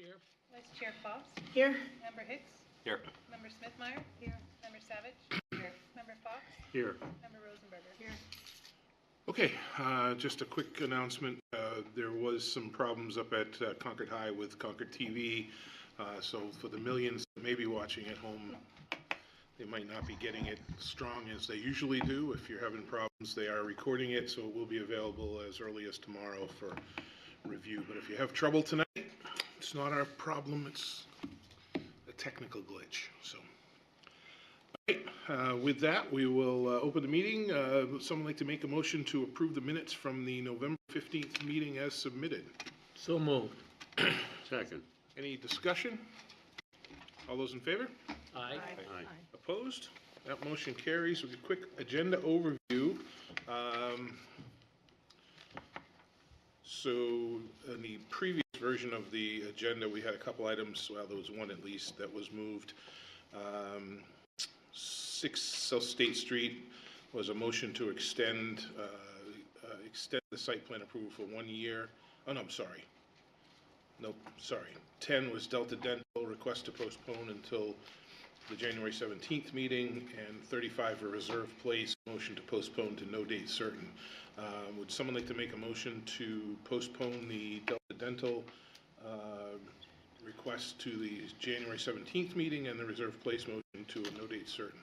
Here. Vice Chair Foss. Here. Member Hicks. Here. Member Smithmeyer. Here. Member Savage. Here. Member Fox. Here. Member Rosenberger. Here. Okay, just a quick announcement. There was some problems up at Concord High with Concord TV. So for the millions that may be watching at home, they might not be getting it strong as they usually do. If you're having problems, they are recording it, so it will be available as early as tomorrow for review. But if you have trouble tonight, it's not our problem, it's a technical glitch. So, all right, with that, we will open the meeting. Would someone like to make a motion to approve the minutes from the November 15th meeting as submitted? So moved. Second. Any discussion? All those in favor? Aye. Aye. Opposed? That motion carries. With a quick agenda overview. So in the previous version of the agenda, we had a couple items. Well, there was one at least that was moved. 6 South State Street was a motion to extend the site plan approval for 1 year. Oh, no, I'm sorry. Nope, sorry. 10 was Delta Dental, request to postpone until the January 17th meeting, and 35 a Reserve Place, motion to postpone to no date certain. Would someone like to make a motion to postpone the Delta Dental request to the January 17th meeting and the Reserve Place motion to a no date certain?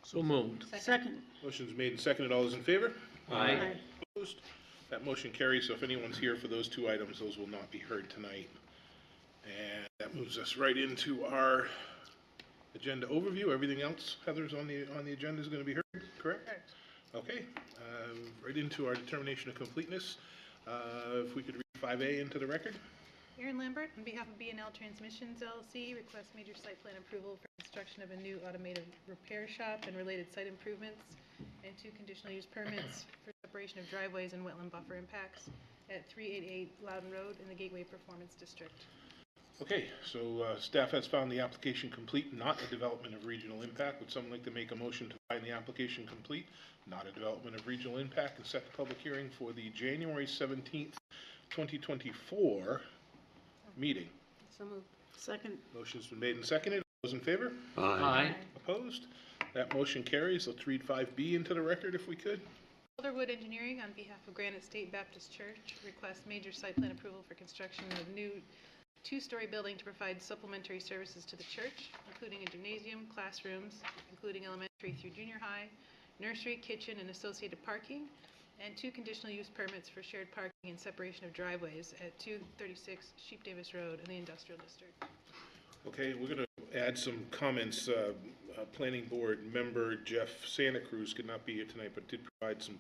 So moved. Second. Motion's made and seconded. All those in favor? Aye. Opposed? That motion carries. So if anyone's here for those two items, those will not be heard tonight. And that moves us right into our agenda overview. Everything else, Heather's on the agenda, is going to be heard, correct? Okay. Right into our determination of completeness. If we could read 5A into the record. Aaron Lambert, on behalf of B&L Transmissions LLC, requests major site plan approval for construction of a new automated repair shop and related site improvements, and 2 conditional use permits for separation of driveways and wetland buffer impacts at 388 Loudon Road in the Gateway Performance District. Okay, so staff has found the application complete, not a development of regional impact. Would someone like to make a motion to find the application complete, not a development of regional impact, and set the public hearing for the January 17th, 2024 meeting? So moved. Second. Motion's been made and seconded. Those in favor? Aye. Opposed? That motion carries. Let's read 5B into the record if we could. Alderwood Engineering, on behalf of Granite State Baptist Church, requests major site plan approval for construction of new 2-story building to provide supplementary services to the church, including a gymnasium, classrooms, including elementary through junior high, nursery, kitchen, and associated parking, and 2 conditional use permits for shared parking and separation of driveways at 236 Sheep Davis Road in the Industrial District. Okay, we're going to add some comments. Planning Board member Jeff Santa Cruz could not be here tonight, but did provide some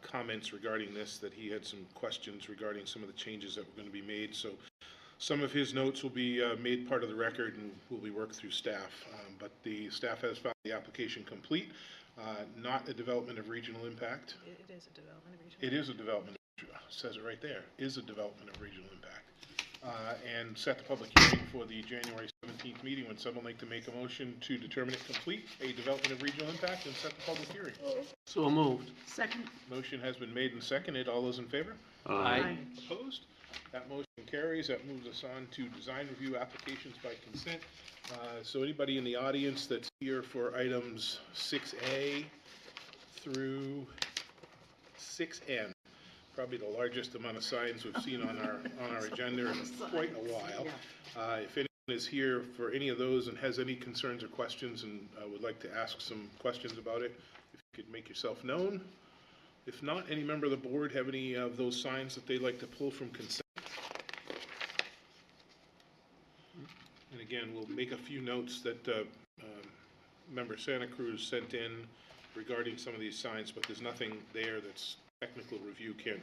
comments regarding this, that he had some questions regarding some of the changes that were going to be made. So some of his notes will be made part of the record and will be worked through staff. But the staff has found the application complete, not a development of regional impact. It is a development of regional. It is a development, says it right there, is a development of regional impact. And set the public hearing for the January 17th meeting. Would someone like to make a motion to determine it complete, a development of regional impact, and set the public hearing? So moved. Second. Motion has been made and seconded. All those in favor? Aye. Opposed? That motion carries. That moves us on to design review applications by consent. So anybody in the audience that's here for items 6A through 6N, probably the largest amount of signs we've seen on our agenda in quite a while. If anyone is here for any of those and has any concerns or questions and would like to ask some questions about it, if you could make yourself known. If not, any member of the board have any of those signs that they'd like to pull from consent? And again, we'll make a few notes that member Santa Cruz sent in regarding some of these signs, but there's nothing there that's technical review can't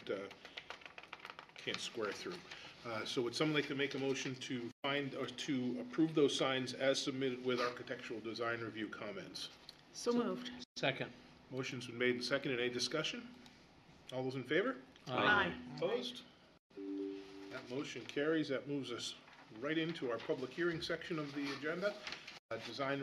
square through. So would someone like to make a motion to find or to approve those signs as submitted with architectural design review comments? So moved. Second. Motion's been made and seconded. Any discussion? All those in favor? Aye. Opposed? That motion carries. That moves us right into our public hearing section of the agenda. Design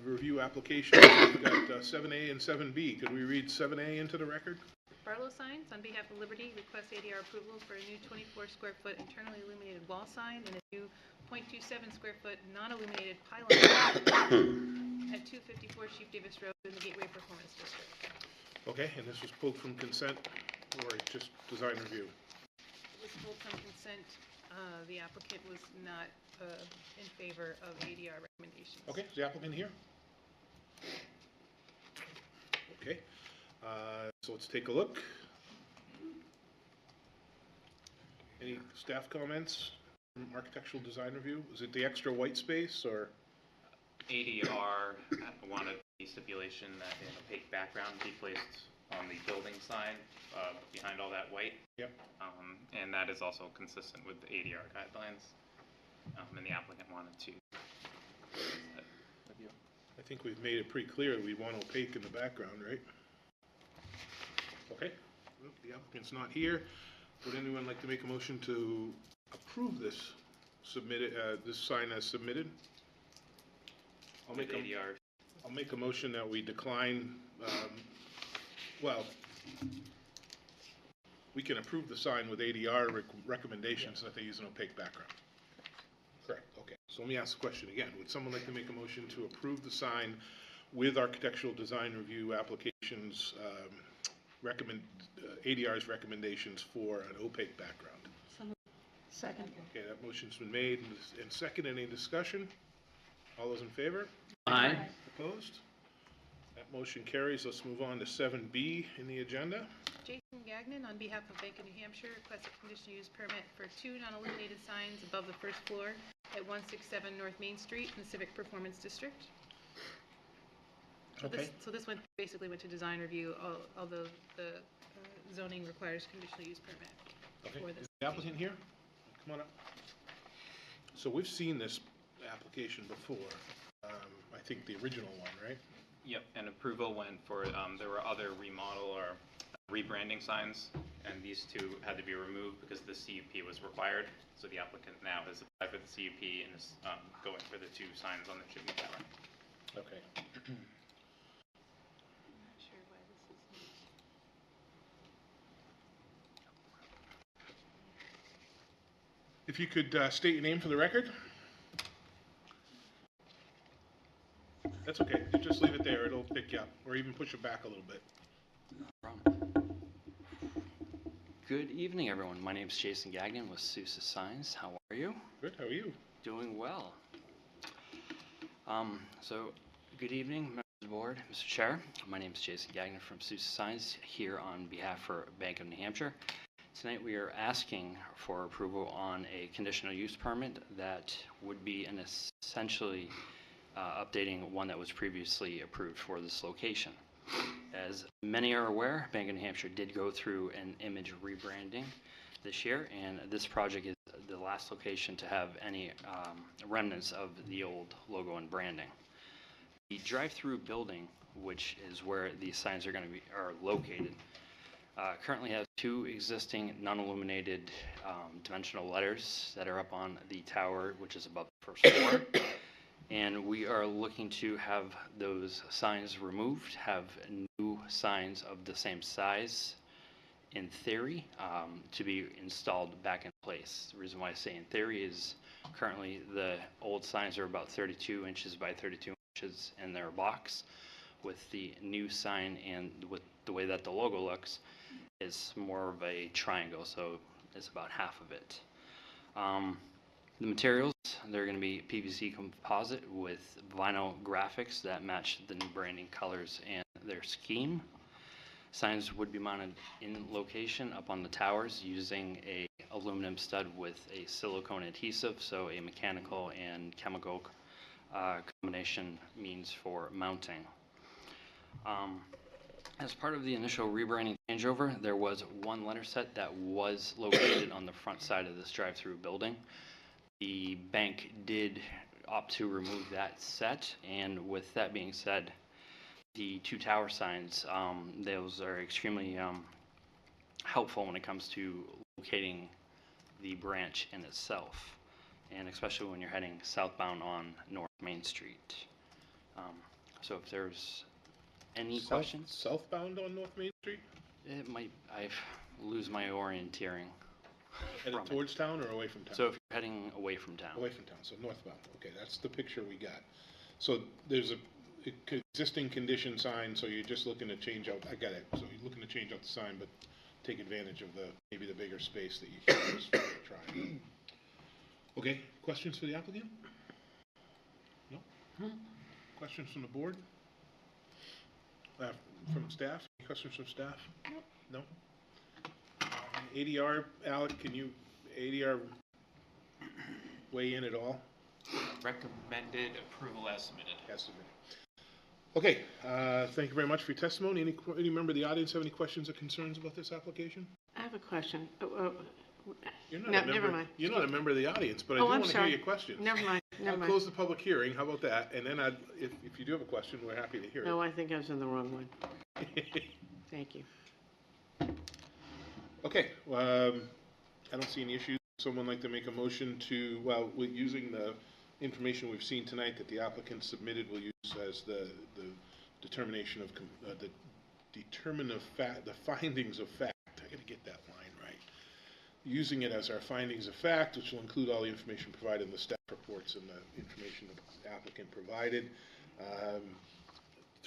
review application. We've got 7A and 7B. Could we read 7A into the record? Barlow Signs, on behalf of Liberty, requests ADR approval for a new 24 square foot internally illuminated wall sign and a new .27 square foot non-illuminated pylon sign at 254 Chief Davis Road in the Gateway Performance District. Okay, and this was pulled from consent or just design review? It was pulled from consent. The applicant was not in favor of ADR recommendations. Okay, is the applicant here? Okay, so let's take a look. Any staff comments from architectural design review? Is it the extra white space or? ADR wanted the stipulation that an opaque background be placed on the building sign behind all that white. Yep. And that is also consistent with the ADR guidelines. And the applicant wanted to. I think we've made it pretty clear we want opaque in the background, right? Okay, well, the applicant's not here. Would anyone like to make a motion to approve this this sign as submitted? I'll With ADR. I'll make a motion that we decline, well, we can approve the sign with ADR recommendations that they use an opaque background. Correct, okay. So let me ask the question again. Would someone like to make a motion to approve the sign with architectural design review applications, ADR's recommendations for an opaque background? Second. Okay, that motion's been made and second. Any discussion? All those in favor? Aye. Opposed? That motion carries. Let's move on to 7B in the agenda. Jason Gagnon, on behalf of Bank of New Hampshire, requests a conditional use permit for 2 non-illuminated signs above the first floor at 167 North Main Street in the Civic Performance District. Okay. So this basically went to design review, although the zoning requires conditional use permit. Okay. For Is this. the applicant here? Come on up. So we've seen this application before. I think the original one, right? Yep, and approval went for, there were other remodel or rebranding signs, and these two had to be removed because the CUP was required. So the applicant now has applied for the CUP and is going for the 2 signs on the chimney tower. Okay. I'm not sure why this is. If you could state your name for the record. That's okay. You just leave it there. It'll pick you up, or even push it back a little bit. No problem. Good evening, everyone. My name is Jason Gagnon with Sousa Signs. How are you? Good. How are you? Doing well. So, good evening, members of the board, Mr. Chair. My name is Jason Gagnon from Sousa Signs, here on behalf for Bank of New Hampshire. Tonight we are asking for approval on a conditional use permit that would be an essentially updating one that was previously approved for this location. As many are aware, Bank of New Hampshire did go through an image rebranding this year, and this project is the last location to have any remnants of the old logo and branding. The drive-through building, which is where these signs are going to be located, currently has 2 existing non-illuminated dimensional letters that are up on the tower, which is above the first floor. And we are looking to have those signs removed, have new signs of the same size, in theory, to be installed back in place. The reason why I say in theory is currently the old signs are about 32 inches by 32 inches in their box. With the new sign and with the way that the logo looks, it's more of a triangle, so it's about half of it. The materials, they're going to be PVC composite with vinyl graphics that match the new branding colors and their scheme. Signs would be mounted in location up on the towers using a aluminum stud with a silicone adhesive, so a mechanical and chemical combination means for mounting. As part of the initial rebranding changeover, there was 1 letter set that was located on the front side of this drive-through building. The bank did opt to remove that set, and with that being said, the 2 tower signs, those are extremely helpful when it comes to locating the branch in itself, and especially when you're heading southbound on North Main Street. So if there's any questions? Southbound on North Main Street? It might, I lose my orienteering. Headed from it. towards town or away from town? So if you're heading away from town. Away from town, so northbound. Okay, that's the picture we got. So there's a existing condition sign, so you're just looking to change out, I got it. So you're looking to change out the sign, but take advantage of maybe the bigger space that you can use for trying. Okay, questions for the applicant? No? Questions from the board? From staff? Any questions from staff? No? ADR, Alec, can you, ADR weigh in at all? Recommended approval as submitted. As submitted. Okay, thank you very much for your testimony. Any member of the audience have any questions or concerns about this application? I have a question. You're No, not a member, never mind. You're not a member of the audience, but I do Oh, I'm want to hear sorry. your questions. Never mind, never I'll mind. close the public hearing. How about that? And then if you do have a question, we're happy to hear No, I think I was in the wrong one. it. Thank you. Okay, I don't see any issues. Someone like to make a motion to, well, with using the information we've seen tonight that the applicant submitted, we'll use as the determination of, the findings of fact. I gotta get that line right. Using it as our findings of fact, which will include all the information provided in the staff reports and the information the applicant provided.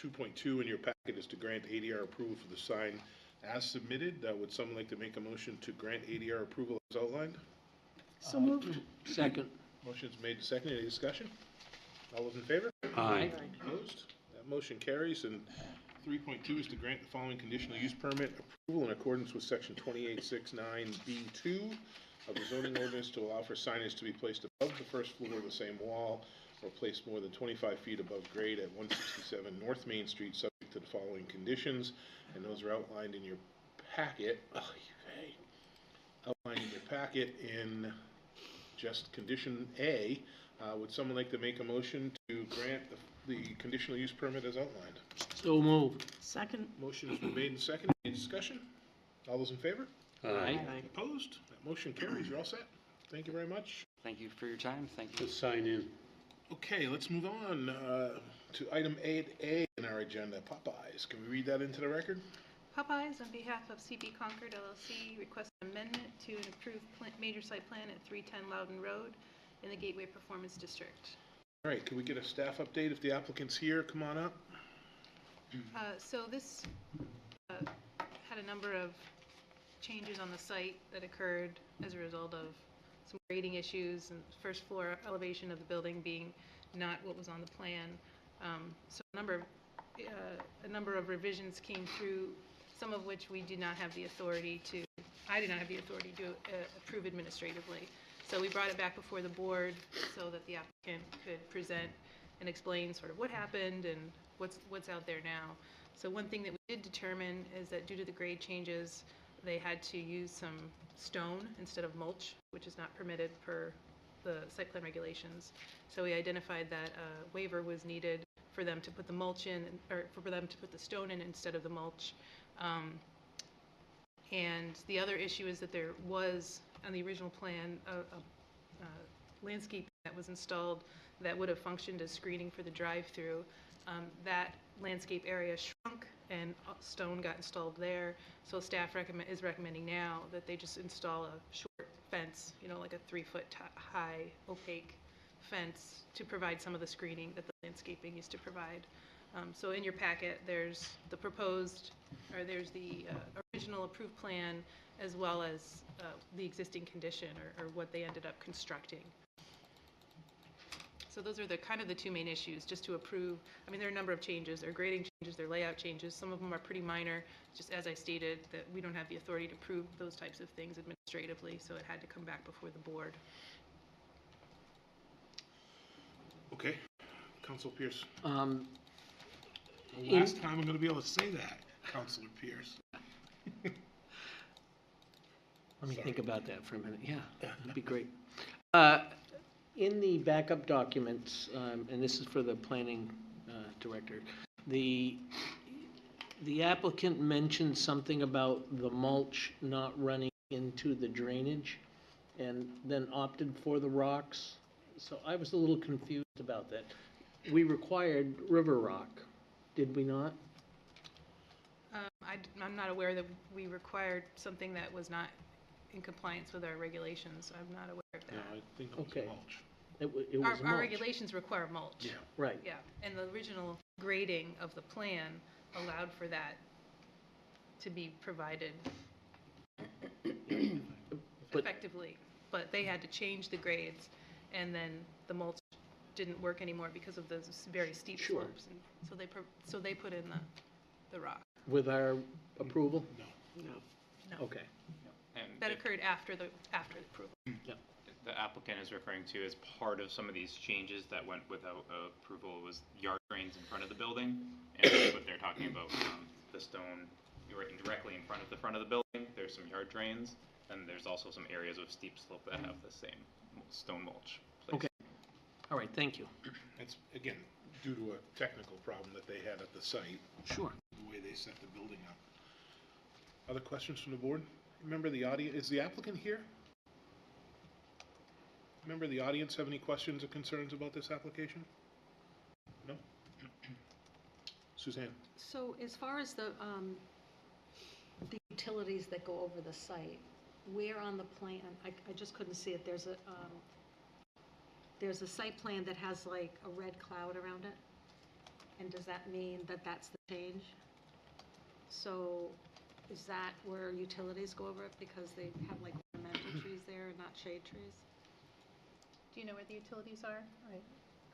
2.2 in your packet is to grant ADR approval for the sign as submitted. Would someone like to make a motion to grant ADR approval as outlined? So moved. Second. Motion's made and seconded. Any discussion? All those in favor? Aye. Opposed? That motion carries. And 3.2 is to grant the following conditional use permit approval in accordance with section 2869B2 of the zoning ordinance to allow for signage to be placed above the first floor of the same wall or placed more than 25 feet above grade at 167 North Main Street, subject to the following conditions. And those are outlined in your packet. Outlined in your packet in just condition A. Would someone like to make a motion to grant the conditional use permit as outlined? So moved. Second. Motion has been made and seconded. Any discussion? All those in favor? Aye. Opposed? That motion carries. You're all set. Thank you very much. Thank you for your time. Thank you. Let's sign in. Okay, let's move on to item 8A in our agenda, Popeyes. Can we read that into the record? Popeyes, on behalf of CB Concord LLC, requests an amendment to an approved major site plan at 310 Loudon Road in the Gateway Performance District. All right, can we get a staff update? If the applicant's here, come on up. So this had a number of changes on the site that occurred as a result of some grading issues and first floor elevation of the building being not what was on the plan. So a number of revisions came through, some of which we did not have the authority to, I did not have the authority to approve administratively. So we brought it back before the board so that the applicant could present and explain sort of what happened and what's out there now. So one thing that we did determine is that due to the grade changes, they had to use some stone instead of mulch, which is not permitted per the site plan regulations. So we identified that a waiver was needed for them to put the mulch in, or for them to put the stone in instead of the mulch. And the other issue is that there was, on the original plan, a landscape that was installed that would have functioned as screening for the drive-through. That landscape area shrunk and stone got installed there. So staff is recommending now that they just install a short fence, like a 3-foot high opaque fence to provide some of the screening that the landscaping used to provide. So in your packet, there's the original approved plan as well as the existing condition or what they ended up constructing. So those are the kind of the two main issues, just to approve. I mean, there are a number of changes. There are grading changes, there are layout changes. Some of them are pretty minor, just as I stated, that we don't have the authority to approve those types of things administratively, so it had to come back before the board. Okay, Councilor Pierce. In- Last time I'm going to be able to say that, Councilor Pierce. Let me think about that for a minute. Yeah, that'd be great. In the backup documents, and this is for the planning director, the applicant mentioned something about the mulch not running into the drainage and then opted for the rocks. So I was a little confused about that. We required river rock, did we not? I'm not aware that we required something that was not in compliance with our regulations. I'm not aware of No, that. I think it was Okay. mulch. It was Our mulch. regulations require mulch. Yeah. Right. Yeah, and the original grading of the plan allowed for that to be provided But- effectively. But they had to change the grades, and then the mulch didn't work anymore because of those very steep Sure. slopes. And so they put in the rock. With our approval? No. No. No, Okay. And that it- occurred after the approval. the applicant is referring to as part of some of these changes that went without approval was yard drains in front of the building. And that's what they're talking about, the stone, you're right, directly in front of the building, there's some yard drains. And there's also some areas of steep slope that have the same stone mulch placed. Okay. All right, thank you. It's, again, due to a technical problem that they had at the site, Sure. the way they set the building up. Other questions from the board? Remember the audience, is the applicant here? Member of the audience have any questions or concerns about this application? No? Suzanne? So as far as the utilities that go over the site, where on the plan, I just couldn't see it, there's a site plan that has like a red cloud around it? And does that mean that that's the change? So is that where utilities go over it because they have like ornamental trees there and not shade trees? Do you know where the utilities are?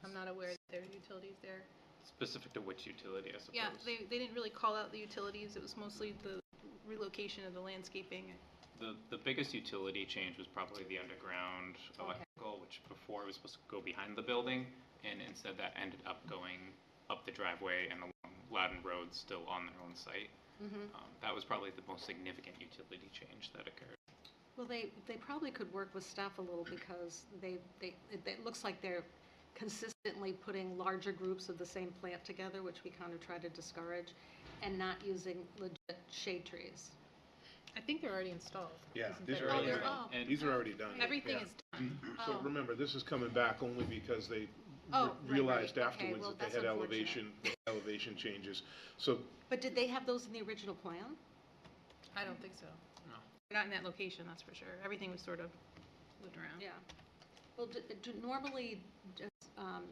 I'm not aware that there are utilities there. Specific to which utility, I suppose. Yeah, they didn't really call out the utilities. It was mostly the relocation of the landscaping. The biggest utility change was probably the underground electrical, which before was supposed to go behind the building, and instead that ended up going up the driveway and along Loudon Road, still on their own site. That was probably the most significant utility change that occurred. Well, they probably could work with staff a little because it looks like they're consistently putting larger groups of the same plant together, which we kind of try to discourage, and not using legit shade trees. I think they're already installed. Yeah, Isn't these there? are already they're- done. And These are already done. Everything Yeah. is done. So Oh. remember, this is coming back only because they Oh, right, realized right. Okay, afterwards well, that they that's had unfortunate. elevation changes. So, But did they have those in the original plan? I don't think so. No. Not in that location, that's for sure. Everything was sort of moved around. Yeah. Well, do normally just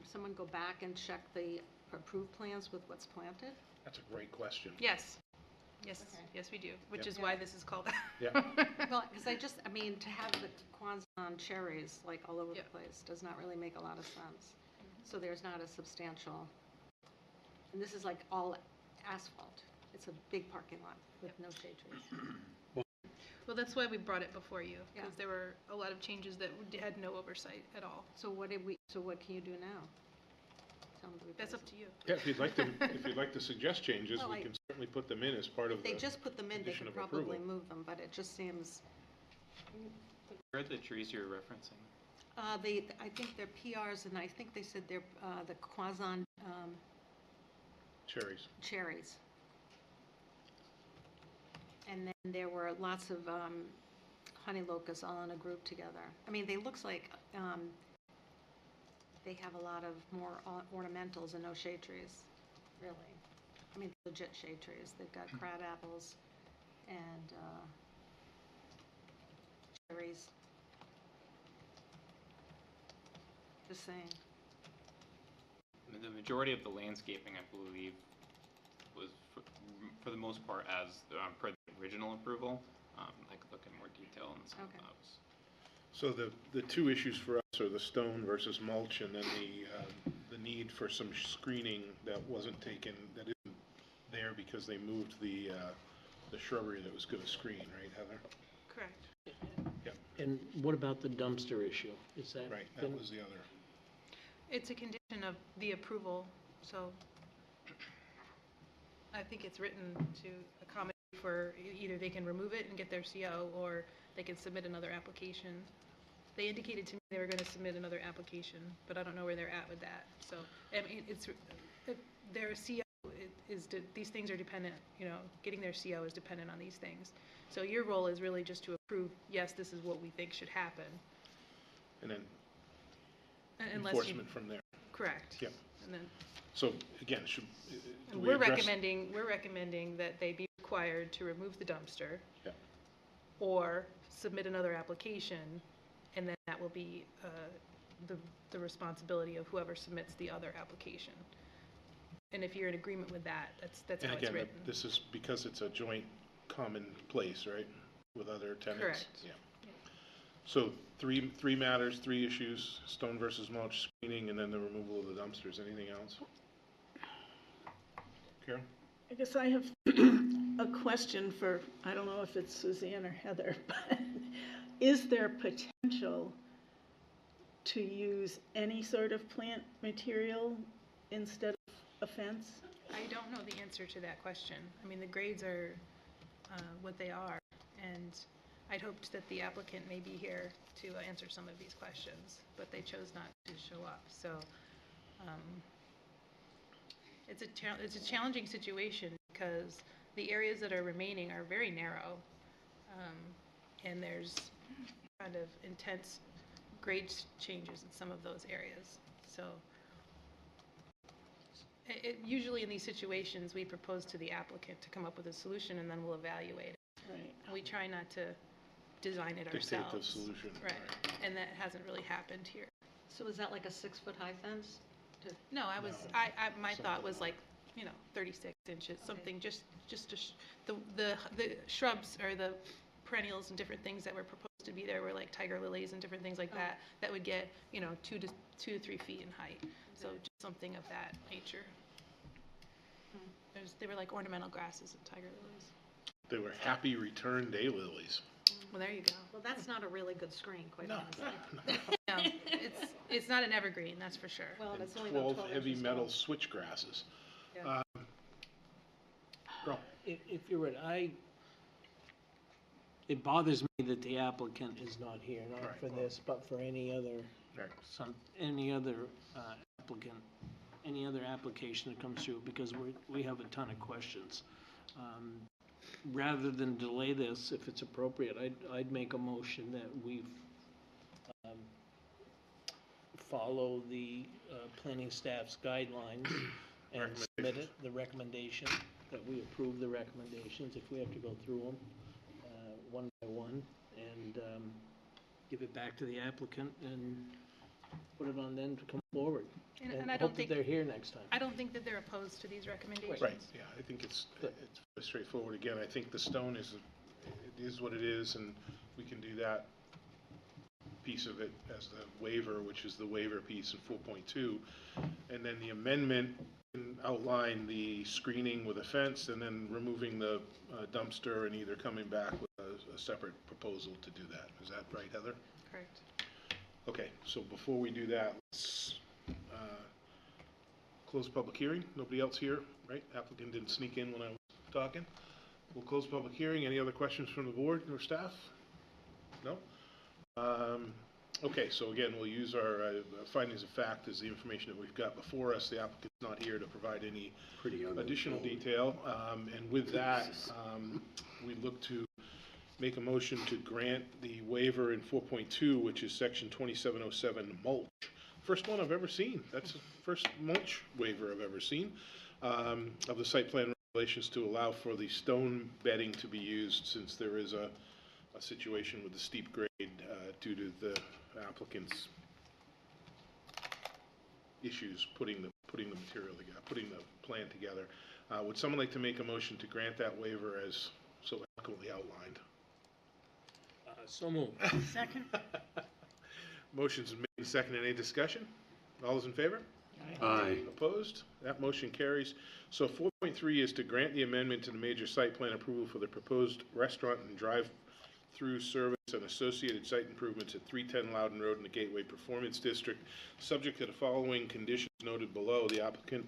someone go back and check the approved plans with what's planted? that's a great question. Yes. Yes, Okay. yes, we do, which Yep. is why this is called. Yeah. Well, because I mean, to have the Kwanzaa cherries like all over the Yep. place does not really make a lot of sense. So there's not a substantial, and this is like all asphalt. It's a big parking lot with no shade trees. Well, that's why we brought it before you, Yeah. because there were a lot of changes that had no oversight at all. So what can you do now? Tell them to replace That's up it. to you. Yeah, if you'd like to suggest changes, Well, we can certainly put them in as part of If they the, just put them in, they condition could of probably approval. move them, but it just seems, Where are the trees you're referencing? I think they're PRs, and I think they said they're the Kwanzaa cherries. cherries. And then there were lots of honey locusts all in a group together. I mean, they looks like they have a lot of more ornamentals and no shade trees, really. I mean, legit shade trees. They've got crab apples and cherries. Just saying. The majority of the landscaping, I believe, was for the most part as per the original approval. I could look in more detail on some Okay. of those. So the two issues for us are the stone versus mulch, and then the need for some screening that wasn't taken, that isn't there because they moved the shrubbery that was going to screen, right, Heather? Correct. And what about the dumpster issue? Is that? Right, that been- was the other. It's a condition of the approval, so I think it's written to accommodate for either they can remove it and get their CO, or they can submit another application. They indicated to me they were going to submit another application, but I don't know where they're at with that. So, I mean, their CO these things are dependent, getting their CO is dependent on these things. So your role is really just to approve, yes, this is what we think should happen. And then Unless you, enforcement from there. correct. Yep. And then So again, do we we're address? recommending that they be required required to remove the dumpster. Yeah. Or submit another application, and then that will be the responsibility of whoever submits the other application. And if you're in agreement with that, that's And how it's again, written. this is because it's a joint common place, right, with other tenants? Correct. Yeah. Yeah. So three matters, 3 issues, stone versus mulch, screening, and then the removal of the dumpsters. Anything else? Carol? I guess I have a question for, I don't know if it's Suzanne or Heather, but is there potential to use any sort of plant material instead of a fence? I don't know the answer to that question. I mean, the grades are what they are, and I'd hoped that the applicant may be here to answer some of these questions, but they chose not to show up. So it's a challenging situation because the areas that are remaining are very narrow, and there's kind of intense grade changes in some of those areas. So usually in these situations, we propose to the applicant to come up with a solution, and then we'll evaluate it. Right. And we try not to design it Dictate ourselves. the solution. Right, and that hasn't really happened here. So is that like a 6-foot-high fence? No, I was, No. my thought was like, 36 inches, something, just to, the shrubs or the perennials and different things that were proposed to be there were like tiger lilies and different things like that, that would get, 2 to 3 feet in height. So just something of that nature. They were like ornamental grasses and tiger lilies. They were happy return day lilies. Well, there you go. Well, that's not a really good screen, quite No, honestly. No, it's not an evergreen, that's for sure. Well, and it's only about 12 12 heavy inches metal tall. switch grasses. Yeah. Rob? If you're right, it bothers me that the applicant is not here, not Right. for this, but for any other, Right. applicant, any other application that comes through, because we have a ton of questions. Rather than delay this, if it's appropriate, I'd make a motion that we follow the planning staff's guidelines and submit it, the recommendation, that we approve the recommendations, if we have to go through them, one by one, and give it back to the applicant and put it on them to come forward. And I don't hope that think, they're here next time. I don't think that they're opposed to these recommendations. Right, yeah, I think it's very straightforward. Again, I think the stone it is what it is, and we can do that piece of it as the waiver, which is the waiver piece in 4.2. And then the amendment can outline the screening with a fence, and then removing the dumpster, and either coming back with a separate proposal to do that. Is that right, Heather? Correct. Okay, so before we do that, let's close public hearing. Nobody else here, right? Applicant didn't sneak in when I was talking. We'll close public hearing. Any other questions from the board or staff? No? Okay, so again, we'll use our findings of fact as the information that we've got before us. The applicant's not here to provide any additional detail. And with that, we look to make a motion to grant the waiver in 4.2, which is section 2707 mulch. First one I've ever seen. That's the first mulch waiver I've ever seen of the site plan regulations to allow for the stone bedding to be used, since there is a situation with the steep grade due to the applicant's issues putting the material together, putting the plan together. Would someone like to make a motion to grant that waiver as so eloquently outlined? So moved. Second? Motion's been made and seconded. Any discussion? All those in favor? Aye. Opposed? That motion carries. So 4.3 is to grant the amendment to the major site plan approval for the proposed restaurant and drive-through service and associated site improvements at 310 Loudon Road in the Gateway Performance District. Subject to the following conditions noted below, the applicant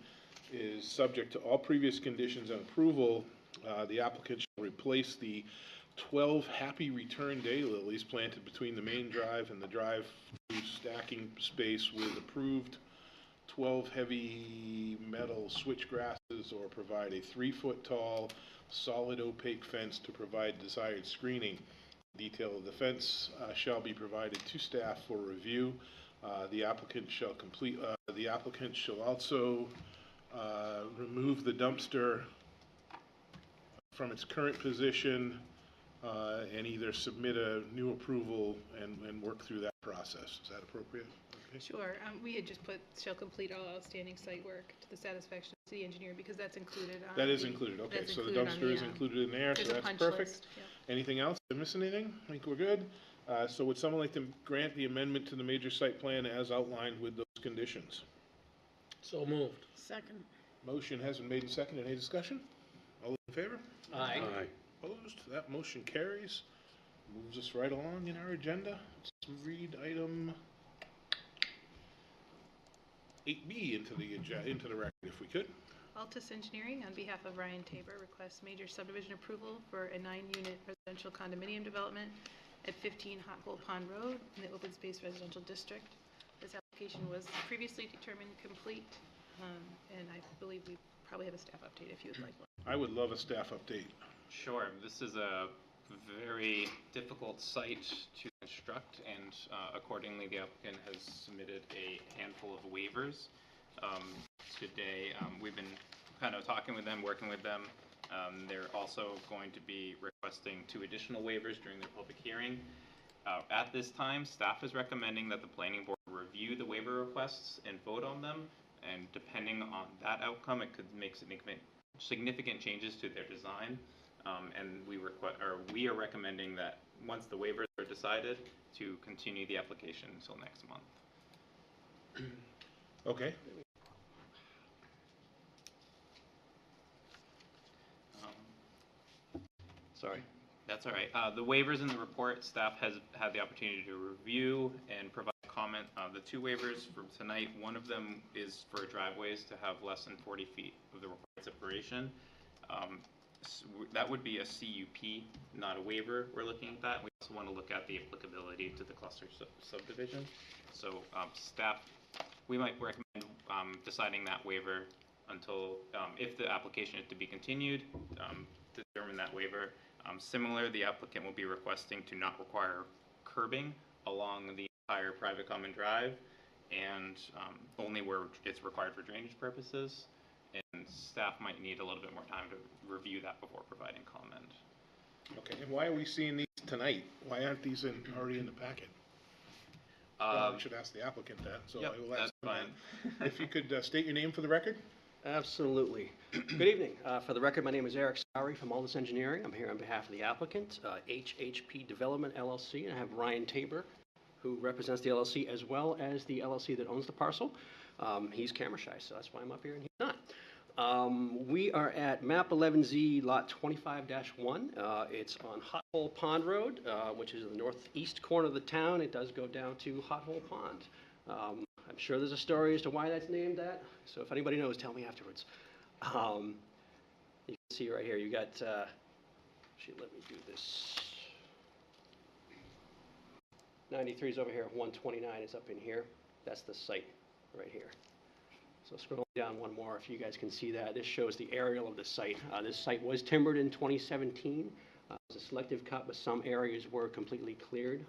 is subject to all previous conditions and approval. The applicant shall replace the 12 happy return day lilies planted between the main drive and the drive-through stacking space with approved 12 heavy metal switch grasses, or provide a 3-foot tall solid opaque fence to provide desired screening. Detail of the fence shall be provided to staff for review. The applicant shall also remove the dumpster from its current position and either submit a new approval and work through that process. Is that appropriate? Okay. Sure. We had just put shall complete all outstanding site work to the satisfaction of the city engineer because that's included on. That is included, okay. that's So the included on dumpster is included in there, so there's a that's punch perfect. list, yeah. Anything else? Did I miss anything? I think we're good. So would someone like to grant the amendment to the major site plan as outlined with those conditions? So moved. Second. Motion has been made and seconded. Any discussion? All those in favor? Aye. Opposed? That motion carries. Moves us right along in our agenda. Let's read item 8B into the record, if we could. Altus Engineering, on behalf of Ryan Tabor, requests major subdivision approval for a 9-unit residential condominium development at 15 Hot Hole Pond Road in the Open Space Residential District. This application was previously determined complete, and I believe we probably have a staff update if you would like one. I would love a staff update. Sure, this is a very difficult site to construct, and accordingly, the applicant has submitted a handful of waivers. Today, we've been kind of talking with them, working with them. They're also going to be requesting 2 additional waivers during their public hearing. At this time, staff is recommending that the planning board review the waiver requests and vote on them, and depending on that outcome, it could make significant changes to their design. And we are recommending that once the waivers are decided, to continue the application until next month. Okay. Sorry. That's all right. The waivers in the report, staff has had the opportunity to review and provide comment. The 2 waivers from tonight, one of them is for driveways to have less than 40 feet of the required separation. That would be a CUP, not a waiver. We're looking at that. We also want to look at the applicability to the cluster subdivision. So staff, we might recommend deciding that waiver until, if the application is to be continued, to determine that waiver. Similar, the applicant will be requesting to not require curbing along the entire private common drive, and only where it's required for drainage purposes. And staff might need a little bit more time to review that before providing comment. Okay, and why are we seeing these tonight? Why aren't these already in the packet? Well, we should ask the applicant that, so Yep, I will ask that's them that. If you could state your name for the record? Absolutely. Good evening. For the record, my name is Eric Sowry from Altus Engineering. I'm here on behalf of the applicant, HHP Development LLC, and I have Ryan Tabor, who represents the LLC as well as the LLC that owns the parcel. He's camera shy, so that's why I'm up here and he's not. We are at map 11Z, lot 25-1. It's on Hot Hole Pond Road, which is in the northeast corner of the town. It does go down to Hot Hole Pond. I'm sure there's a story as to why that's named that, so if anybody knows, tell me afterwards. You can see right here, you got, actually, let me do this. 93 is over here, 129 is up in here. That's the site right here. So scroll down one more if you guys can see that. This shows the aerial of the site. This site was timbered in 2017. It was a selective cut, but some areas were completely cleared.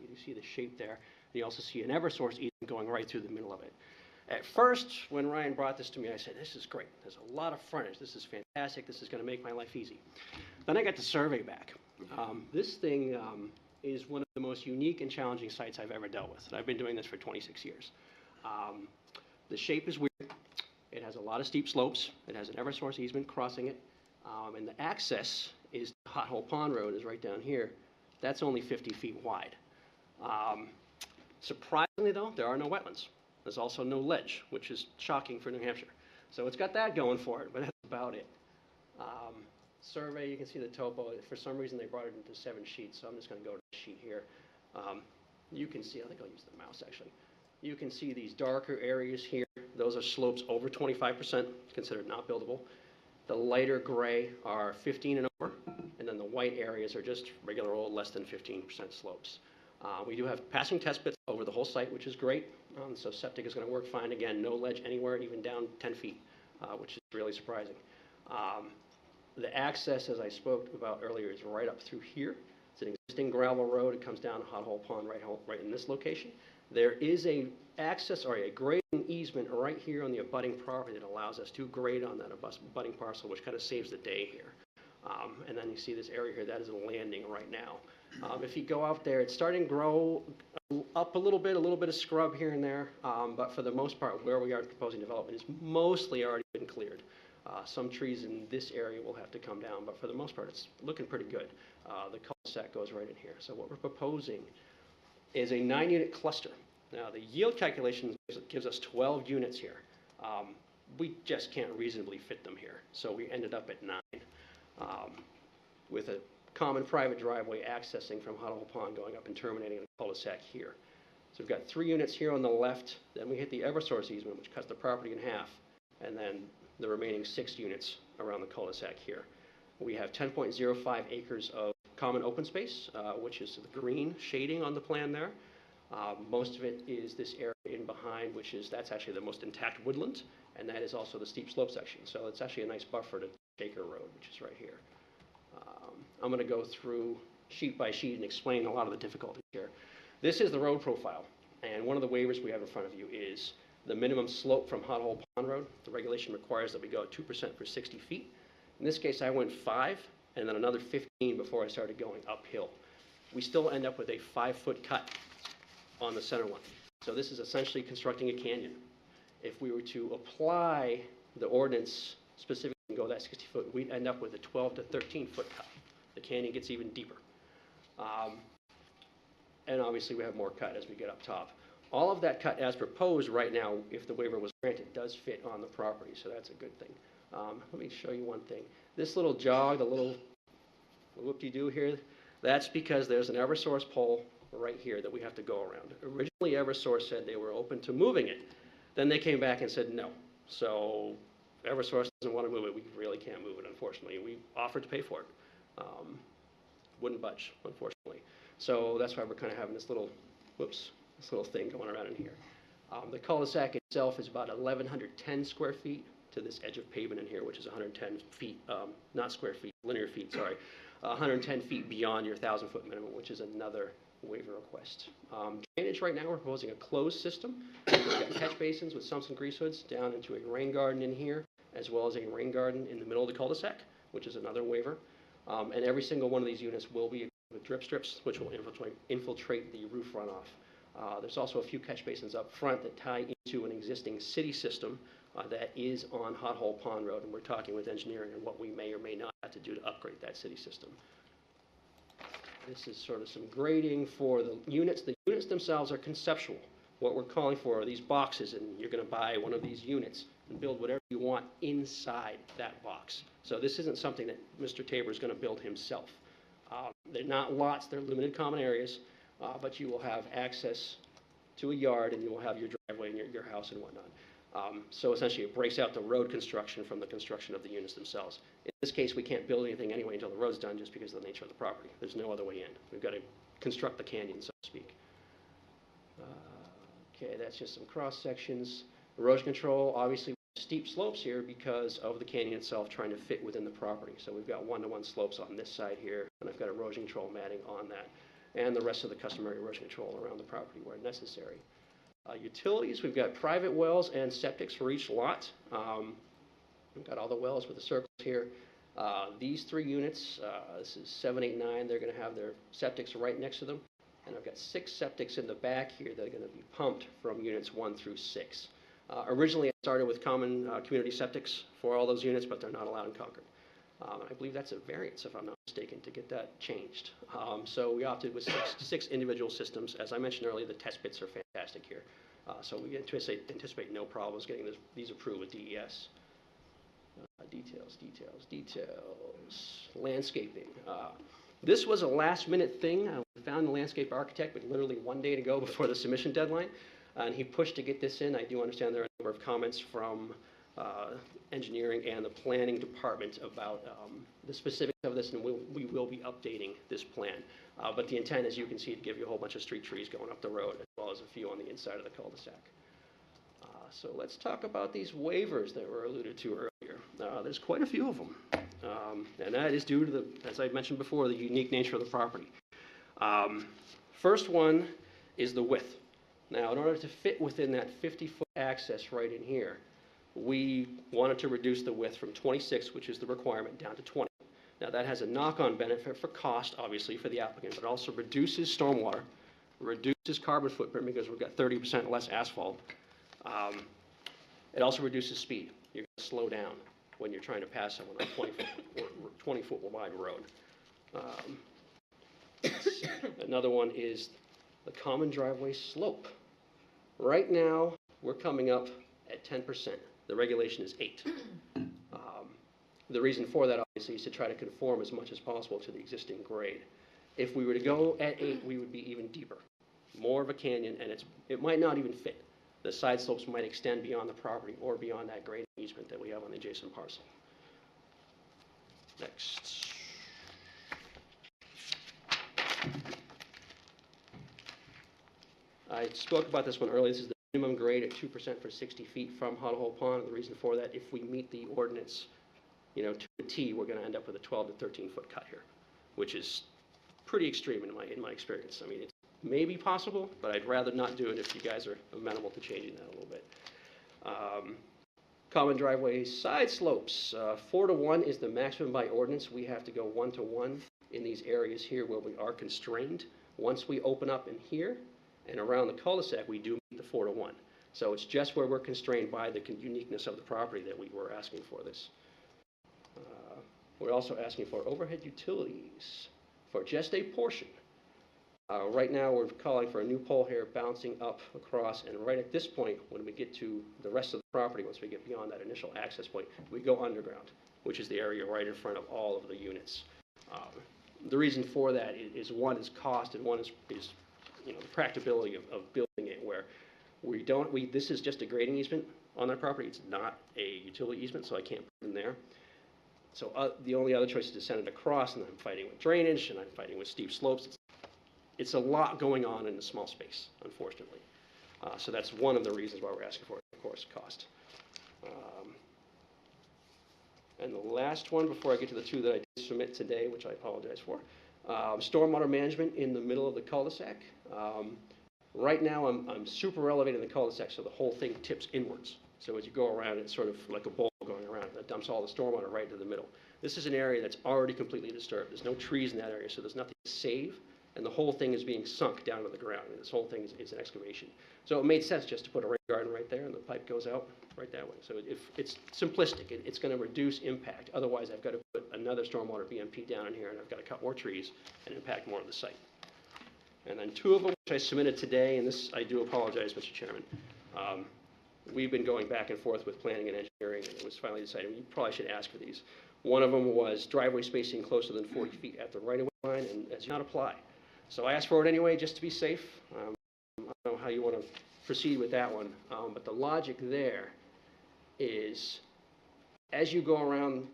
You do see the shape there. You also see an Eversource easement going right through the middle of it. At first, when Ryan brought this to me, I said, this is great. There's a lot of frontage. This is fantastic. This is going to make my life easy. Then I got the survey back. This thing is one of the most unique and challenging sites I've ever dealt with. And I've been doing this for 26 years. The shape is weird. It has a lot of steep slopes. It has an Eversource easement crossing it. And the access is Hot Hole Pond Road is right down here. That's only 50 feet wide. Surprisingly, though, there are no wetlands. There's also no ledge, which is shocking for New Hampshire. So it's got that going for it, but that's about it. Survey, you can see the topo. For some reason, they brought it into 7 sheets, so I'm just going to go to the sheet here. You can see, I think I'll use the mouse, actually. You can see these darker areas here. Those are slopes over 25%, considered not buildable. The lighter gray are 15 and over, and then the white areas are just regular old less than 15% slopes. We do have passing test pits over the whole site, which is great. So septic is going to work fine. Again, no ledge anywhere, even down 10 feet, which is really surprising. The access, as I spoke about earlier, is right up through here. It's an existing gravel road. It comes down to Hot Hole Pond right in this location. There is a access or a grading easement right here on the abutting property that allows us to grade on that abutting parcel, which kind of saves the day here. And then you see this area here, that is a landing right now. If you go out there, it's starting to grow up a little bit of scrub here and there, but for the most part, where we are proposing development is mostly already been cleared. Some trees in this area will have to come down, but for the most part, it's looking pretty good. The cul-de-sac goes right in here. So what we're proposing is a 9-unit cluster. Now, the yield calculation gives us 12 units here. We just can't reasonably fit them here, so we ended up at 9, with a common private driveway accessing from Hot Hole Pond going up and terminating in a cul-de-sac here. So we've got 3 units here on the left, then we hit the Eversource easement, which cuts the property in half, and then the remaining 6 units around the cul-de-sac here. We have 10.05 acres of common open space, which is the green shading on the plan there. Most of it is this area in behind, that's actually the most intact woodland, and that is also the steep slope section. So it's actually a nice buffer to Shaker Road, which is right here. I'm going to go through sheet by sheet and explain a lot of the difficulties here. This is the road profile, and one of the waivers we have in front of you is the minimum slope from Hot Hole Pond Road. The regulation requires that we go at 2% for 60 feet. In this case, I went 5 and then another 15 before I started going uphill. We still end up with a 5-foot cut on the center one. So this is essentially constructing a canyon. If we were to apply the ordinance specifically and go that 60 foot, we'd end up with a 12 to 13 foot cut. The canyon gets even deeper. And obviously we have more cut as we get up top. All of that cut as proposed right now, if the waiver was granted, does fit on the property, so that's a good thing. Let me show you one thing. This little jog, the little whoop-de-doo here, that's because there's an Eversource pole right here that we have to go around. Originally, Eversource said they were open to moving it. Then they came back and said no. So Eversource doesn't want to move it. We really can't move it, unfortunately. We offered to pay for it. Wouldn't budge, unfortunately. So that's why we're kind of having this little, this little thing going around in here. The cul-de-sac itself is about 1,110 square feet to this edge of pavement in here, which is 110 feet, not square feet, linear feet, sorry. 110 feet beyond your 1,000-foot minimum, which is another waiver request. Drainage right now, we're proposing a closed system. We've got catch basins with sumps and grease hoods down into a rain garden in here, as well as a rain garden in the middle of the cul-de-sac, which is another waiver. And every single one of these units will be with drip strips, which will infiltrate the roof runoff. There's also a few catch basins up front that tie into an existing city system that is on Hot Hole Pond Road, and we're talking with engineering on what we may or may not have to do to upgrade that city system. This is sort of some grading for the units. The units themselves are conceptual. What we're calling for are these boxes, and you're going to buy one of these units and build whatever you want inside that box. So this isn't something that Mr. Tabor is going to build himself. They're not lots, they're limited common areas, but you will have access to a yard and you will have your driveway and your house and whatnot. So essentially it breaks out the road construction from the construction of the units themselves. In this case, we can't build anything anyway until the road's done just because of the nature of the property. There's no other way in. We've got to construct the canyon, so to speak. Okay, that's just some cross sections. Erosion control, obviously steep slopes here because of the canyon itself trying to fit within the property. So we've got one-to-one slopes on this side here, and I've got erosion control matting on that, and the rest of the customary erosion control around the property where necessary. Utilities, we've got private wells and septics for each lot. We've got all the wells with the circles here. These 3 units, this is 7, 8, 9, they're going to have their septics right next to them. And I've got 6 septics in the back here that are going to be pumped from units 1 through 6. Originally, I started with common community septics for all those units, but they're not allowed in Concord. I believe that's a variance, if I'm not mistaken, to get that changed. So we opted with 6 individual systems. As I mentioned earlier, the test pits are fantastic here. So we anticipate no problems getting these approved with DES. Details. Landscaping. This was a last-minute thing. I found the landscape architect with literally 1 day to go before the submission deadline, and he pushed to get this in. I do understand there are a number of comments from engineering and the planning department about the specifics of this, and we will be updating this plan. But the intent, as you can see, to give you a whole bunch of street trees going up the road, as well as a few on the inside of the cul-de-sac. So let's talk about these waivers that were alluded to earlier. There's quite a few of them, and that is due to the, as I mentioned before, the unique nature of the property. First one is the width. Now, in order to fit within that 50-foot access right in here, we wanted to reduce the width from 26, which is the requirement, down to 20. Now, that has a knock-on benefit for cost, obviously, for the applicant, but also reduces stormwater, reduces carbon footprint because we've got 30% less asphalt. It also reduces speed. You're going to slow down when you're trying to pass someone on a 20-foot wide road. Another one is the common driveway slope. Right now, we're coming up at 10%. The regulation is 8. The reason for that, obviously, is to try to conform as much as possible to the existing grade. If we were to go at 8, we would be even deeper, more of a canyon, and it might not even fit. The side slopes might extend beyond the property or beyond that grading easement that we have on the adjacent parcel. Next. I spoke about this one earlier. This is the minimum grade at 2% for 60 feet from Hot Hole Pond. The reason for that, if we meet the ordinance, to a T, we're going to end up with a 12 to 13 foot cut here, which is pretty extreme in my experience. I mean, it's maybe possible, but I'd rather not do it if you guys are amenable to changing that a little bit. Common driveway side slopes, 4 to 1 is the maximum by ordinance. We have to go 1 to 1 in these areas here where we are constrained. Once we open up in here and around the cul-de-sac, we do meet the 4 to 1. So it's just where we're constrained by the uniqueness of the property that we were asking for this. We're also asking for overhead utilities for just a portion. Right now, we're calling for a new pole here bouncing up across, and right at this point, when we get to the rest of the property, once we get beyond that initial access point, we go underground, which is the area right in front of all of the units. The reason for that is one is cost, and one is the practicability of building it where this is just a grading easement on that property. It's not a utility easement, so I can't put it in there. So the only other choice is to send it across, and I'm fighting with drainage, and I'm fighting with steep slopes. It's a lot going on in a small space, unfortunately. So that's one of the reasons why we're asking for it, of course, cost. And the last one, before I get to the two that I did submit today, which I apologize for, stormwater management in the middle of the cul-de-sac. Right now, I'm super elevated in the cul-de-sac, so the whole thing tips inwards. So as you go around, it's sort of like a bowl going around that dumps all the stormwater right into the middle. This is an area that's already completely disturbed. There's no trees in that area, so there's nothing to save, and the whole thing is being sunk down to the ground. And this whole thing is an excavation. So it made sense just to put a rain garden right there, and the pipe goes out right that way. So if it's simplistic, it's going to reduce impact. Otherwise, I've got to put another stormwater BMP down in here, and I've got to cut more trees and impact more of the site. And then two of them, which I submitted today, and this I do apologize, Mr. Chairman. We've been going back and forth with planning and engineering, and it was finally decided you probably should ask for these. One of them was driveway spacing closer than 40 feet at the right-of-way line, and as not apply. So I asked for it anyway, just to be safe. I don't know how you want to proceed with that one, but the logic there is as you go around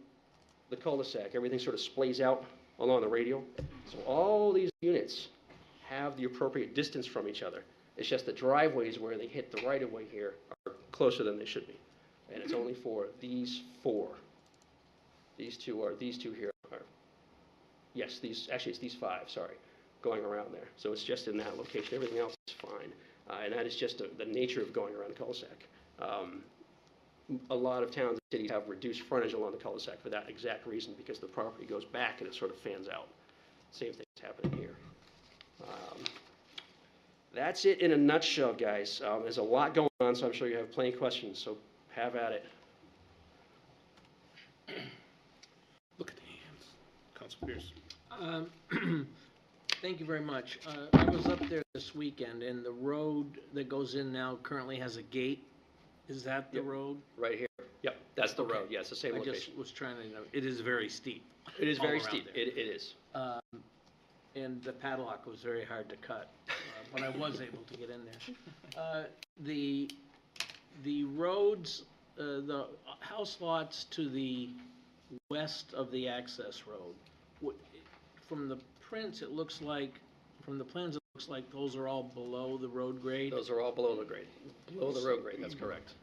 the cul-de-sac, everything sort of splays out along the radial. So all these units have the appropriate distance from each other. It's just the driveways where they hit the right-of-way here are closer than they should be. And it's only for these four. These two here are, yes, it's these five, sorry, going around there. So it's just in that location. Everything else is fine. And that is just the nature of going around the cul-de-sac. A lot of towns and cities have reduced frontage along the cul-de-sac for that exact reason, because the property goes back and it sort of fans out. Same thing is happening here. That's it in a nutshell, guys. There's a lot going on, so I'm sure you have plenty of questions, so have at it. Look at the hands. Council Pierce. Thank you very much. I was up there this weekend, and the road that goes in now currently has a gate. Is that the Yep. road? Right here. Yep, that's the Okay. road. Yeah, it's the same I location. just was trying to know. It is very steep. It is all very around steep. there. It is. And the padlock was very hard to cut, but I was able to get in there. The roads, the house lots to the west of the access road, from the prints, it looks like, from the plans, it looks like those are all below the road grade. Those are all below the grade. Below the road grade, that's correct.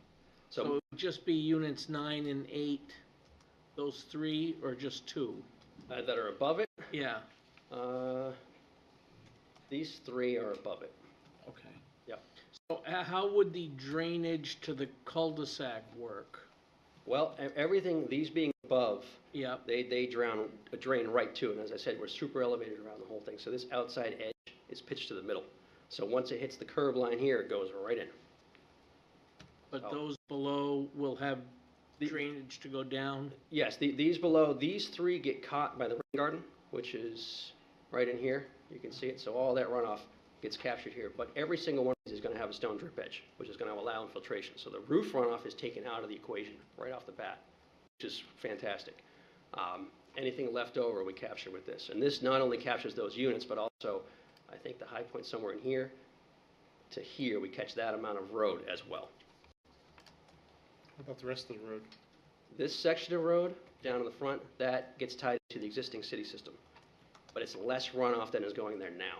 So it would just be units 9 and 8, those three, or just 2? That are above it, Yeah, these three are above it. okay. Yep. So how would the drainage to the cul-de-sac work? Well, everything, these being above, Yep. they drain right to it. And as I said, we're super elevated around the whole thing. So this outside edge is pitched to the middle. So once it hits the curb line here, it goes right in. But Oh. those below will have drainage to go down? Yes, these below, these three get caught by the rain garden, which is right in here. You can see it. So all that runoff gets captured here. But every single one of these is going to have a stone drip edge, which is going to allow infiltration. So the roof runoff is taken out of the equation right off the bat, which is fantastic. Anything left over we capture with this. And this not only captures those units, but also, I think the high point somewhere in here to here, we catch that amount of road as well. What about the rest of the road? This section of road down in the front, that gets tied to the existing city system. But it's less runoff than is going there now.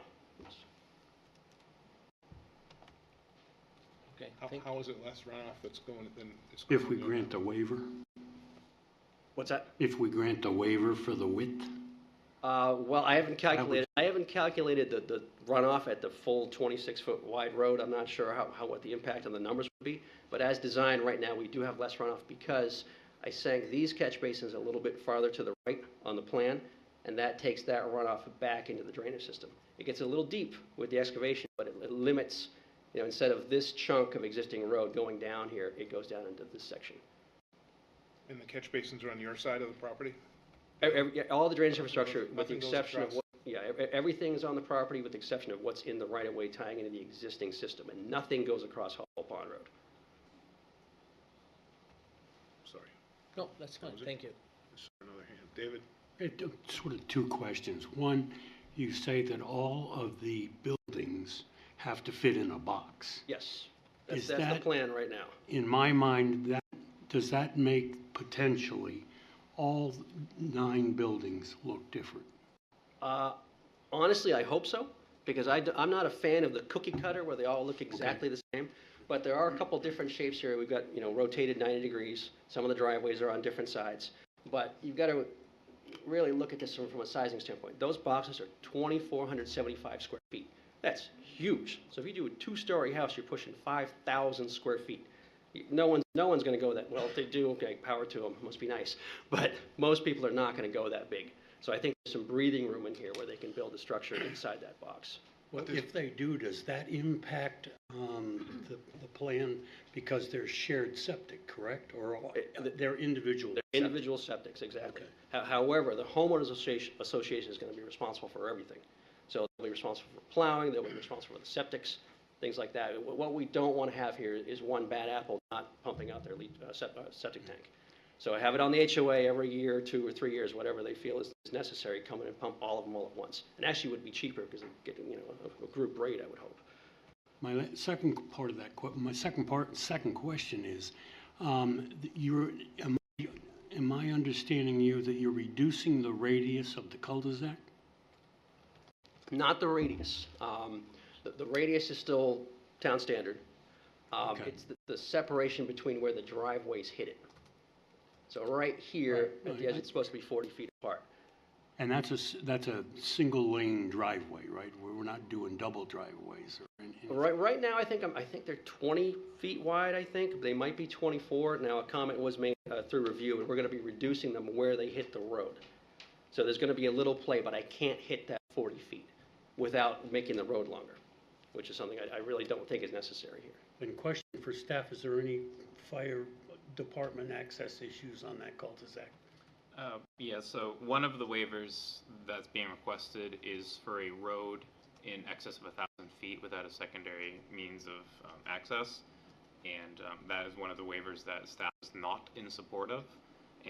Okay, How is it less runoff that's going than? If we grant a waiver? What's that? If we grant a waiver for the width? Well, I haven't calculated the runoff at the full 26-foot wide road. I'm not sure what the impact on the numbers would be. But as designed right now, we do have less runoff because I sank these catch basins a little bit farther to the right on the plan, and that takes that runoff back into the drainage system. It gets a little deep with the excavation, but it limits, instead of this chunk of existing road going down here, it goes down into this section. And the catch basins are on your side of the property? All the drainage infrastructure, with the Nothing goes exception of across. everything is on the property with the exception of what's in the right-of-way tying into the existing system, and nothing goes across Hall Pond Road. Sorry. no, that's fine, Was it? thank you. Just another hand. David? Sort of two questions. One, you say that all of the buildings have to fit in a box. Yes, Is that's the that- plan right now. In my mind, does that make potentially all 9 buildings look different? Honestly, I hope so, because I'm not a fan of the cookie cutter where they all look exactly the same. But there are a couple different shapes here. We've got, rotated 90 degrees. Some of the driveways are on different sides. But you've got to really look at this from a sizing standpoint. Those boxes are 2,475 square feet. That's huge. So if you do a 2-story house, you're pushing 5,000 square feet. No one's going to go that, well, if they do, okay, power to them, must be nice. But most people are not going to go that big. So I think there's some breathing room in here where they can build a structure inside that box. Well, if they do, does that impact the plan because they're shared septic, correct? Or they're individual? They're septic? individual septics, exactly. However, the homeowners association is going to be responsible for everything. So they'll be responsible for plowing, they'll be responsible for the septics, things like that. What we don't want to have here is one bad apple not pumping out their septic tank. So I have it on the HOA every year, 2 or 3 years, whatever they feel is necessary, come in and pump all of them all at once. And actually would be cheaper because they're getting, a group rate, I would hope. Second question is, am I understanding you that you're reducing the radius of the cul-de-sac? Not the radius. The radius is still town standard. Okay. It's the separation between where the driveways hit it. So right here, Right, at the edge, right. it's supposed to be 40 feet apart. And that's a single lane driveway, right? Where we're not doing double driveways or anything? Right now, I think they're 20 feet wide, I think. They might be 24. Now, a comment was made through review, and we're going to be reducing them where they hit the road. So there's going to be a little play, but I can't hit that 40 feet without making the road longer, which is something I really don't think is necessary here. And question for staff, is there any fire department access issues on that cul-de-sac? Yeah, so one of the waivers that's being requested is for a road in excess of 1,000 feet without a secondary means of access. And that is one of the waivers that staff is not in support of.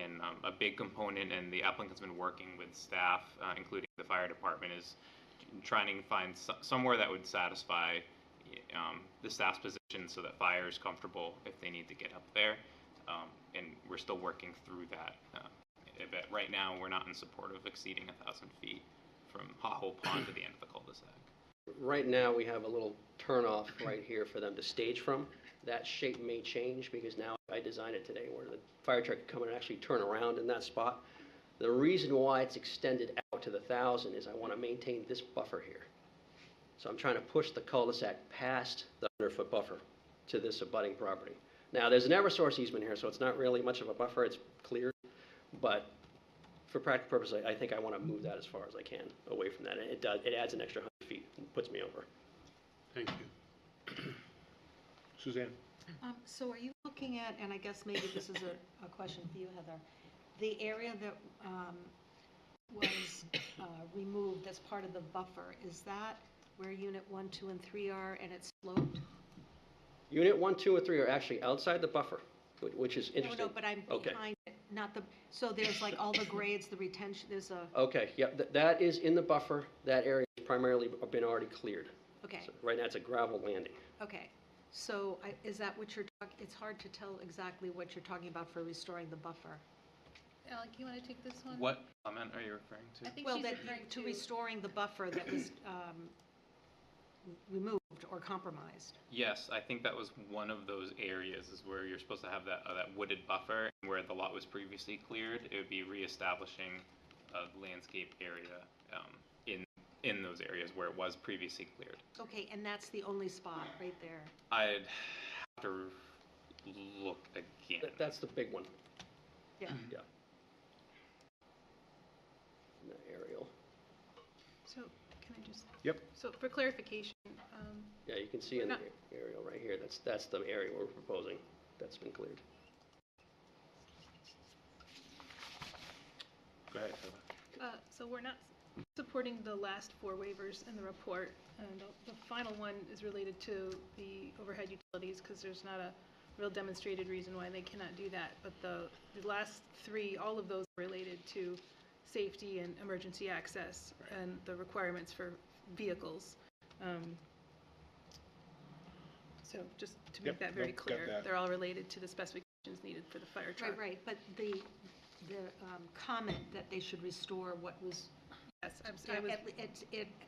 And a big component, and the applicant's been working with staff, including the fire department, is trying to find somewhere that would satisfy the staff's position so that fire is comfortable if they need to get up there. And we're still working through that. But right now, we're not in support of exceeding 1,000 feet from Hawhole Pond to the end of the cul-de-sac. Right now, we have a little turnoff right here for them to stage from. That shape may change because now I designed it today where the fire truck can come in and actually turn around in that spot. The reason why it's extended out to the 1,000 is I want to maintain this buffer here. So I'm trying to push the cul-de-sac past the 100-foot buffer to this abutting property. Now, there's an Eversource easement here, so it's not really much of a buffer. It's cleared. But for practical purposes, I think I want to move that as far as I can away from that. And it adds an extra 100 feet and puts me over. Thank you. Suzanne? So are you looking at, and I guess maybe this is a question for you, Heather, the area that was removed as part of the buffer, is that where unit 1, 2, and 3 are, and it's sloped? Unit 1, 2, and 3 are actually outside the buffer, which is interesting. No, but I'm Okay. behind it, not the, so there's like all the grades, the retention, there's a, Okay, yeah, that is in the buffer. That area has primarily been already cleared. okay, So right now, it's a gravel landing. okay. So is that what you're talking, it's hard to tell exactly what you're talking about for restoring the buffer. Alec, you want to take this one? What comment are you referring to? I think Well, she's that, referring to restoring the buffer that was removed or compromised. Yes, I think that was one of those areas is where you're supposed to have that wooded buffer, and where the lot was previously cleared, it would be reestablishing a landscape area in those areas where it was previously cleared. Okay, and that's the only spot right there. I'd have to look again. That's the big one. Yeah. Yeah. In that aerial. So, can I just? Yep. So, for clarification, Yeah, you can see in the Not- aerial right here. That's the area we're proposing. That's been cleared. Go ahead, Heather. so we're not supporting the last 4 waivers in the report, and the final one is related to the overhead utilities, because there's not a real demonstrated reason why they cannot do that. But the last 3, all of those are related to safety and emergency access and the requirements for vehicles. So just to make Yep, that very nope, got clear, that. they're all related to the specifications needed for the fire truck. Right, but the comment that they should restore what was, Yes, I was,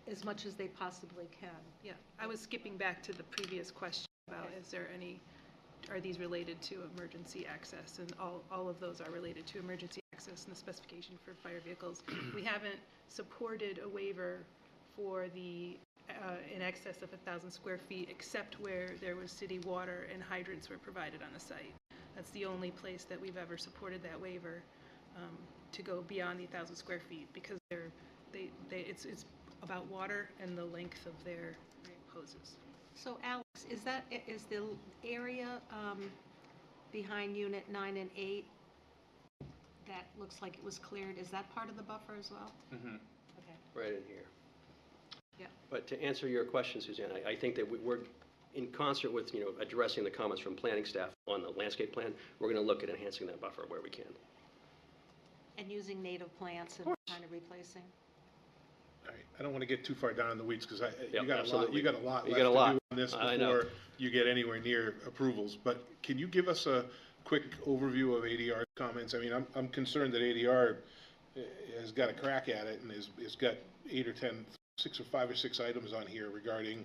as much as they possibly can. yeah, I was skipping back to the previous question about are these related to emergency access? And all of those are related to emergency access in the specification for fire vehicles. We haven't supported a waiver for the in excess of 1,000 square feet, except where there was city water and hydrants were provided on the site. That's the only place that we've ever supported that waiver to go beyond the 1,000 square feet, because it's about water and the length of their hoses. So Alex, is the area behind unit 9 and 8 that looks like it was cleared, is that part of the buffer as well? Mm-hmm. Okay. Right in here. Yeah. But to answer your question, Suzanne, I think that we're in concert with, addressing the comments from planning staff on the landscape plan. We're going to look at enhancing that buffer where we can. And using native plants and kind of replacing? All right, I don't want to get too far down in the weeds, because Yep, you got a lot absolutely. left to You do got a lot. on this I know. before you get anywhere near approvals. But can you give us a quick overview of ADR's comments? I mean, I'm concerned that ADR has got a crack at it and is got 8 or 10, 6 or 5 or 6 items on here regarding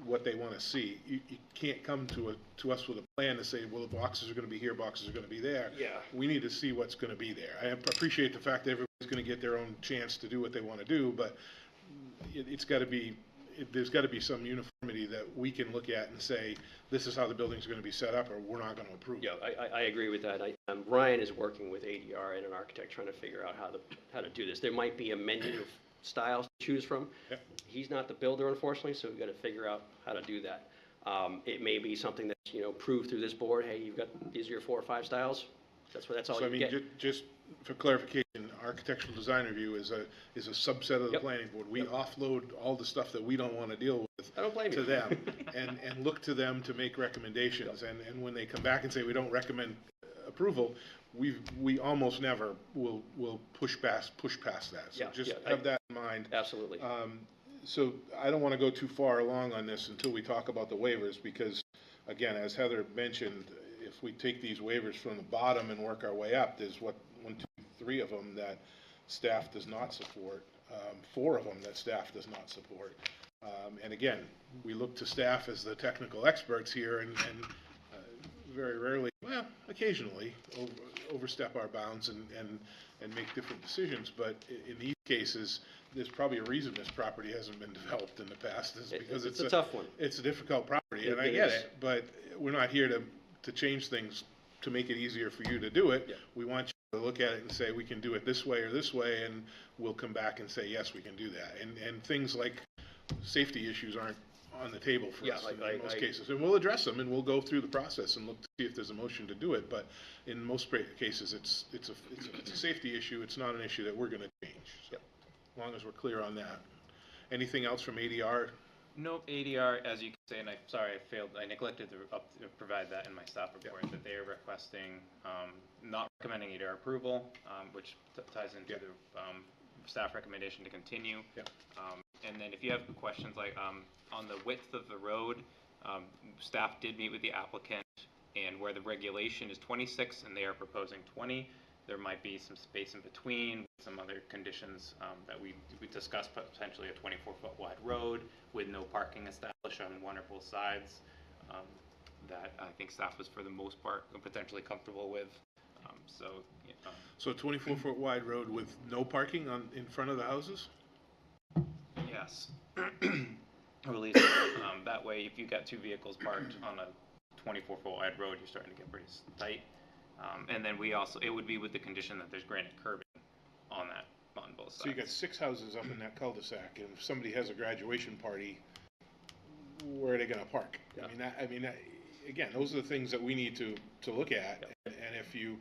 what they want to see. You can't come to us with a plan to say, well, the boxes are going to be here, boxes are going to be there. Yeah. We need to see what's going to be there. I appreciate the fact that everybody's going to get their own chance to do what they want to do, but it's got to be, there's got to be some uniformity that we can look at and say, this is how the building's going to be set up, or we're not going to approve it. Yeah, I agree with that. Ryan is working with ADR and an architect trying to figure out how to do this. There might be a menu of styles to choose from. Yep. He's not the builder, unfortunately, so we've got to figure out how to do that. It may be something that's, proved through this board. Hey, you've got, these are your 4 or 5 styles. That's all So I you mean, get. just for clarification, architectural design review is a subset of the Yep. planning board. We Yep. offload all the stuff that we don't want to deal with I don't blame to you. them, and look to them to make recommendations. And when they come back and say we don't recommend approval, we almost never will push past that. So Yeah, just yeah, have that in mind. Absolutely. So I don't want to go too far along on this until we talk about the waivers, because, again, as Heather mentioned, if we take these waivers from the bottom and work our way up, there's 1, 2, 3 of them that staff does not support, 4 of them that staff does not support. And again, we look to staff as the technical experts here, and very rarely, well, occasionally, overstep our bounds and make different decisions. But in these cases, there's probably a reason this property hasn't been developed in the past, is because It's a tough one. It's a difficult property, and I It get is. it, but we're not here to change things to make it easier for you to do it. Yeah. We want you look at it and say, we can do it this way or this way, and we'll come back and say, yes, we can do that. And things like safety issues aren't on the table for Yeah, us like in most cases. And we'll address them, and we'll go through the process and look to see if there's a motion to do it. But in most cases, it's a safety issue. It's not an issue that we're going to change. So, as long as we're clear on that. Anything else from ADR? No, ADR, as you can say, and I neglected to provide that in my staff report, that they are requesting, not recommending ADR approval, which ties into the staff recommendation to continue. And then if you have questions like on the width of the road, staff did meet with the applicant, and where the regulation is 26 and they are proposing 20, there might be some space in between, some other conditions that we discussed, potentially a 24-foot wide road with no parking established on one or both sides, that I think staff was for the most part potentially comfortable with. So a 24-foot wide road with no parking in front of the houses? Yes. Or at least that way, if you got two vehicles parked on a 24-foot wide road, you're starting to get pretty tight. And then it would be with the condition that there's granite curbing on both sides. So you got 6 houses up in that cul-de-sac, and if somebody has a graduation party, where are they gonna park? Again, those are the things that we need to look at. And if you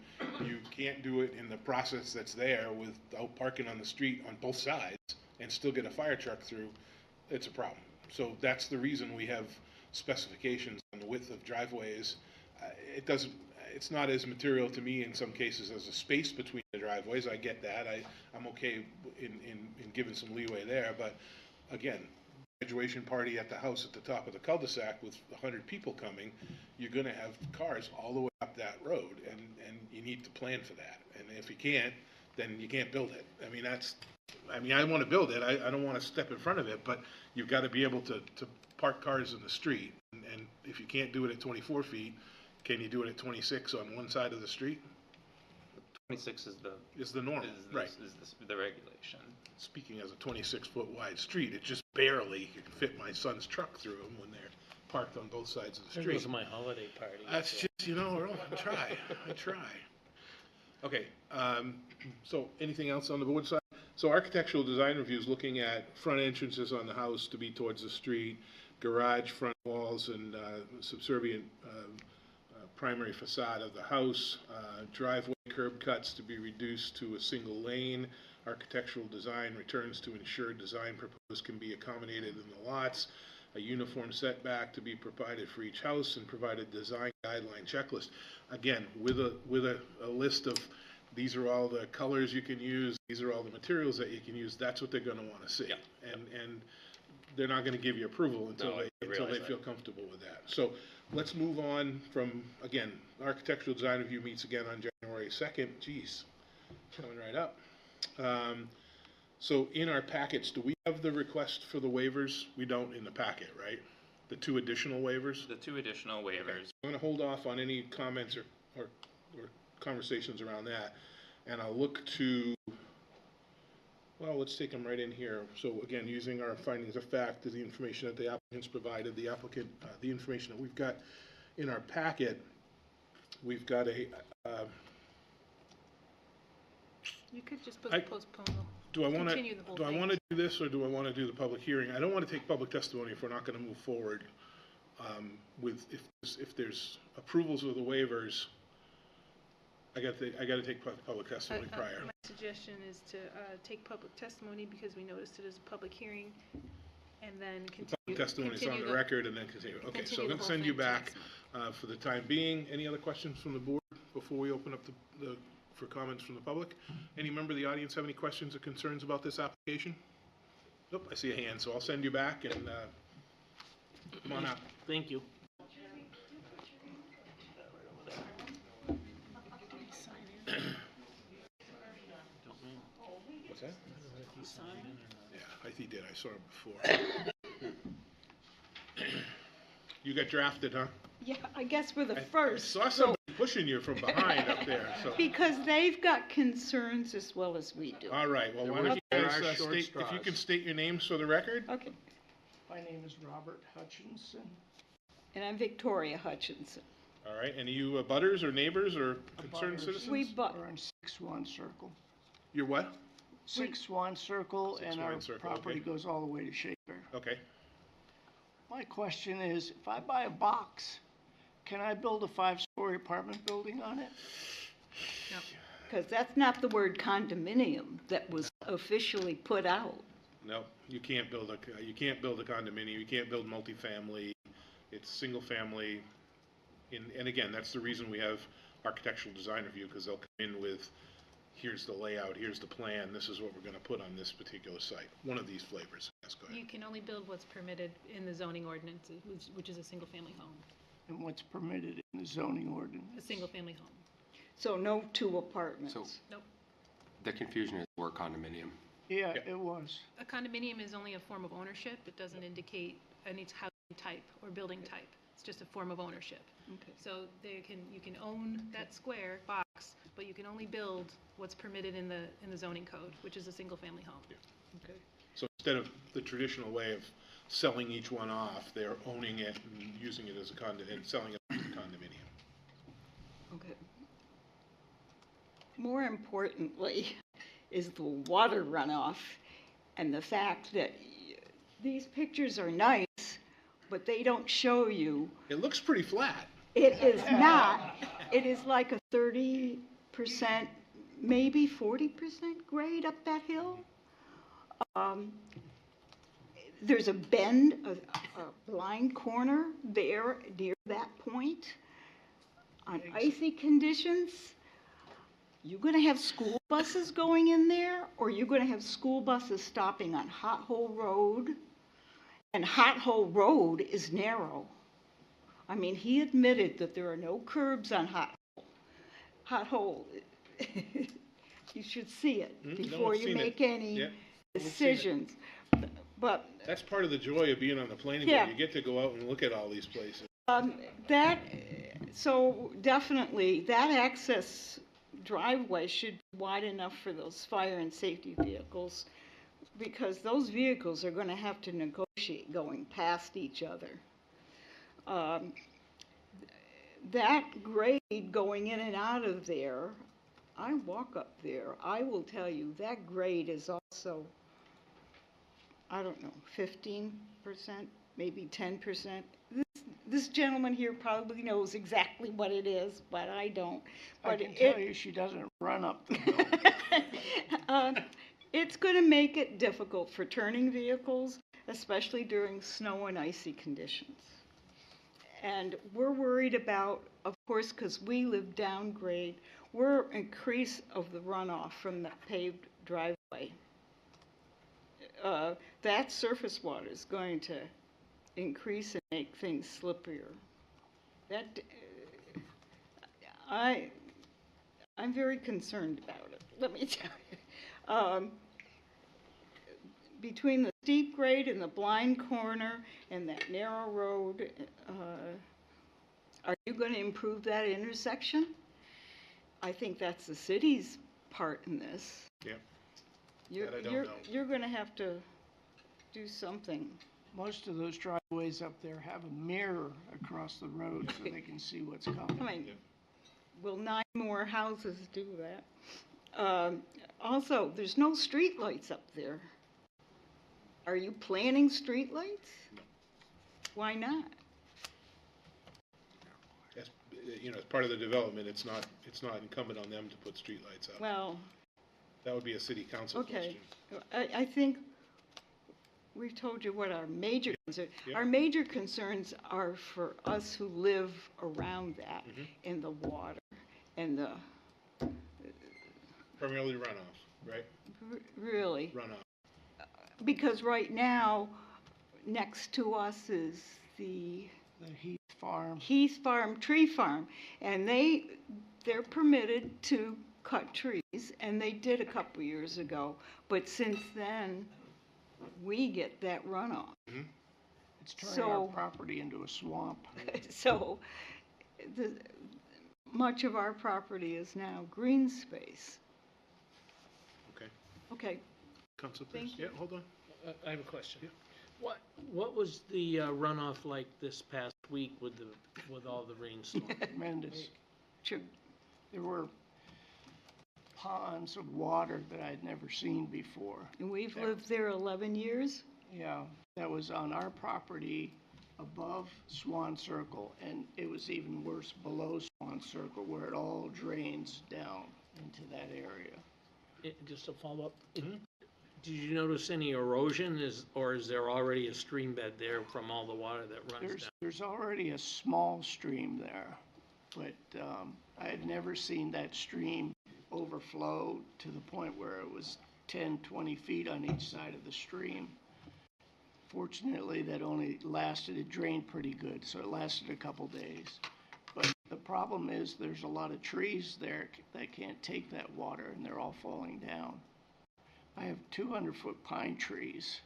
can't do it in the process that's there without parking on the street on both sides and still get a fire truck through, it's a problem. So that's the reason we have specifications on the width of driveways. It's not as material to me in some cases as a space between the driveways. I get that. I'm okay in giving some leeway there. But again, graduation party at the house at the top of the cul-de-sac with 100 people coming, you're going to have cars all the way up that road, and you need to plan for that. And if you can't, then you can't build it. I want to build it. I don't want to step in front of it, but you've got to be able to park cars in the street. And if you can't do it at 24 feet, can you do it at 26 on one side of the street? 26 is the norm, right? Is the regulation. Speaking as a 26-foot wide street, it just barely can fit my son's truck through them when they're parked on both sides of the There street. goes my holiday party. That's just, I try. Okay, so anything else on the board side? So architectural design review is looking at front entrances on the house to be towards the street, garage front walls and subservient primary facade of the house, driveway curb cuts to be reduced to a single lane, architectural design returns to ensure design proposed can be accommodated in the lots, a uniform setback to be provided for each house, and provide a design guideline checklist. Again, with a list of these are all the colors you can use, these are all the materials that you can use. That's what they're going to want to see, and they're not going to give you approval until they feel comfortable with that. So let's move on from, again, architectural design review meets again on January 2nd. Geez, coming right up. So in our packets, do we have the request for the waivers? We don't in the packet, right? The 2 additional waivers? The 2 additional waivers. Okay. I'm going to hold off on any comments or conversations around that. And I'll look to, well, let's take them right in here. So again, using our findings of fact, the information that the applicants provided, the information that we've got in our packet, we've got a, You could just postpone the do I want continue the whole to thing. do this, or do I want to do the public hearing? I don't want to take public testimony if we're not going to move forward if there's approvals of the waivers. I got to take public testimony prior. My suggestion is to take public testimony because we noticed it as a public hearing, and then continue. Testimony is on the record and then continue. Okay, so I'm going to send you back for the time being. Any other questions from the board before we open up for comments from the public? Any member of the audience have any questions or concerns about this application? Nope, I see a hand, so I'll send you back and come on out. Thank you. What's that? Yeah, I think he did. I saw him before. You got drafted, huh? Yeah, I guess we're the I first. saw somebody pushing you from behind up there, so. Because they've got concerns as well as we do. All right, well, why don't you guys if you can state your names for the record? Okay. My name is Robert Hutchinson. And I'm Victoria Hutchinson. All right, any you butters or neighbors or concerned citizens? We but, We're on 6-1 Circle. You're what? 6-1 Circle, and 6-1 our Circle, property okay. goes all the way to Shaker. Okay. My question is, if I buy a box, can I build a 5-story apartment building on it? because that's not the word condominium that was officially put out. No, you can't build a condominium, you can't build multifamily, it's single family. And again, that's the reason we have architectural design review, because they'll come in with, here's the layout, here's the plan, this is what we're gonna put on this particular site. One of these flavors. Yes, go ahead. You can only build what's permitted in the zoning ordinance, which is a single-family home, And what's permitted in the zoning ordinance? a single-family home. So no 2 apartments. So Nope. the confusion is word condominium. Yeah, Yeah. it was. A condominium is only a form of ownership. It doesn't indicate any housing type or building type. It's just a form of ownership. Okay. So you can own that square box, but you can only build what's permitted in the zoning code, which is a single-family home. Okay. So instead of the traditional way of selling each one off, they're owning it and using it as a and selling it as a condominium. Okay. More importantly is the water runoff and the fact that these pictures are nice, but they don't show you. It looks pretty flat. It is not. It is like a 30%, maybe 40% grade up that hill. There's a bend, a blind corner there near that point. On icy conditions, you're going to have school buses going in there, or you're going to have school buses stopping on Hot Hole Road. And Hot Hole Road is narrow. I mean, he admitted that there are no curbs on Hot Hole. Hot Hole, you should see it No, before I've you seen it. make any Yeah, we've seen it. decisions. But That's part of the joy of being on the planning Yeah. board. You get to go out and look at all these places. so definitely, that access driveway should be wide enough for those fire and safety vehicles, because those vehicles are going to have to negotiate going past each other. That grade going in and out of there, I walk up there, I will tell you, that grade is also, I don't know, 15%, maybe 10%. This gentleman here probably knows exactly what it is, but I don't. I But can tell you she doesn't run up the hill. It's going to make it difficult for turning vehicles, especially during snow and icy conditions. And we're worried about, of course, because we live downgrade, we're increase of the runoff from the paved driveway. That surface water is going to increase and make things slipperier. That, I'm very concerned about it, let me tell you. Between the steep grade and the blind corner and that narrow road, are you going to improve that intersection? I think that's the city's part in this. Yeah. You're, That I don't you're, know. you're going to have to do something. Most of those driveways up there have a mirror across the road so they can see what's I coming. mean, will 9 more houses do that? Also, there's no street lights up there. Are you planning street lights? No. Why not? As part of the development, it's not incumbent on them to put streetlights up. Well, That would be a city council okay. question. I think we've told you what our major concerns. Yeah. Our major concerns are for us who live around that, Mhm. and the water, and the, Primarily runoff, right? really. Runoff. Because right now, next to us is the The Heath Farm. Heath Farm Tree Farm, and they're permitted to cut trees, and they did a couple years ago, but since then, we get that runoff. It's turning our So- property into a swamp. So, much of our property is now green space. Okay. Okay, Council, Thank please. Yeah, hold on. I have a question. Yeah. What was the runoff like this past week with all the rainstorms. Tremendous. There were ponds of water that I'd never seen before. And we've lived there 11 years? Yeah, that was on our property above Swan Circle, and it was even worse below Swan Circle, where it all drains down into that area. Just a follow-up, did you notice any erosion, or is there already a stream bed there from all the water that runs down? There's already a small stream there, but I had never seen that stream overflow to the point where it was 10, 20 feet on each side of the stream. Fortunately, that only lasted, it drained pretty good, so it lasted a couple days. But the problem is there's a lot of trees there that can't take that water, and they're all falling down. I have 200-foot pine trees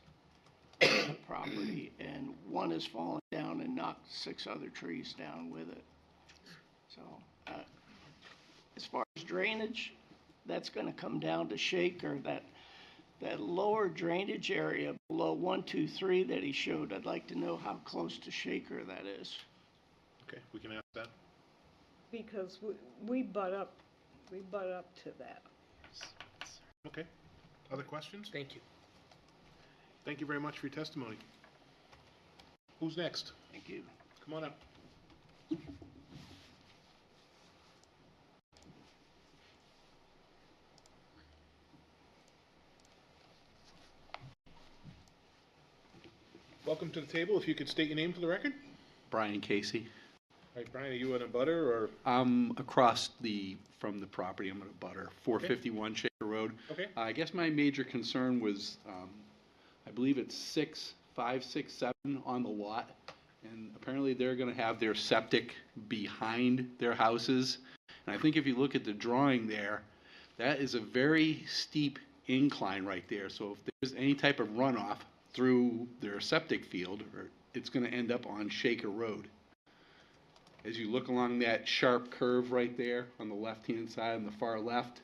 on the property, and one has fallen down and knocked 6 other trees down with it. So, as far as drainage, that's going to come down to Shaker. That lower drainage area below 123 that he showed, I'd like to know how close to Shaker that is. Okay, we can ask that. Because we butt up to that. Okay. Other questions? Thank you. Thank you very much for your testimony. Who's next? Thank you. Come on up. Welcome to the table. If you could state your name for the record. Brian Casey. All right, Brian, are you in a butter or? I'm across from the property. I'm in a butter, 451 Shaker Road. Okay. I guess my major concern was, I believe it's 6, 5, 6, 7 on the lot. And apparently they're going to have their septic behind their houses. And I think if you look at the drawing there, that is a very steep incline right there. So if there's any type of runoff through their septic field, or it's going to end up on Shaker Road. As you look along that sharp curve right there on the left-hand side, on the far left,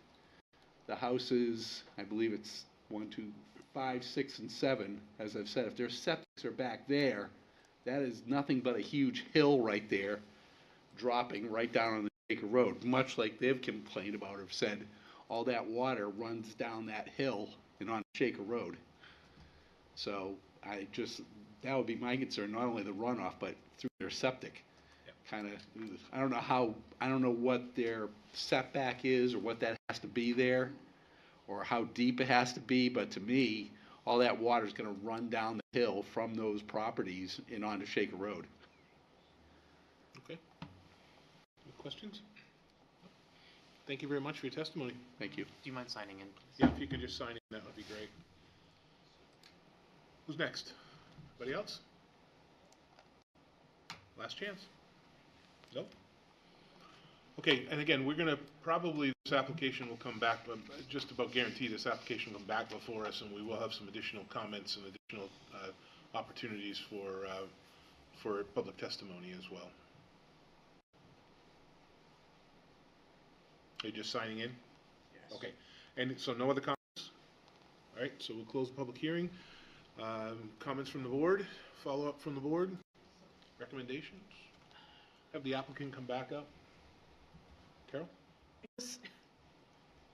the houses, I believe it's 1, 2, 5, 6, and 7. As I've said, if their septics are back there, that is nothing but a huge hill right there, dropping right down on the Shaker Road. Much like they've complained about or have said, all that water runs down that hill and on Shaker Road. So that would be my concern, not only the runoff, but through their septic. Kind of, I don't know what their setback is or what that has to be there or how deep it has to be, but to me, all that water is going to run down the hill from those properties and onto Shaker Road. Okay. Any questions? Thank you very much for your testimony. Thank you. Do you mind signing in? Yeah, if you could just sign in, that would be great. Who's next? Anybody else? Last chance. Nope. Okay, and again, we're going to probably, this application will come back, but just about guarantee this application will come back before us, and we will have some additional comments and additional opportunities for public testimony as well. Are you just signing in? Yes. Okay, and so no other comments? All right, so we'll close the public hearing. Comments from the board, follow-up from the board, recommendations? Have the applicant come back up. Carol?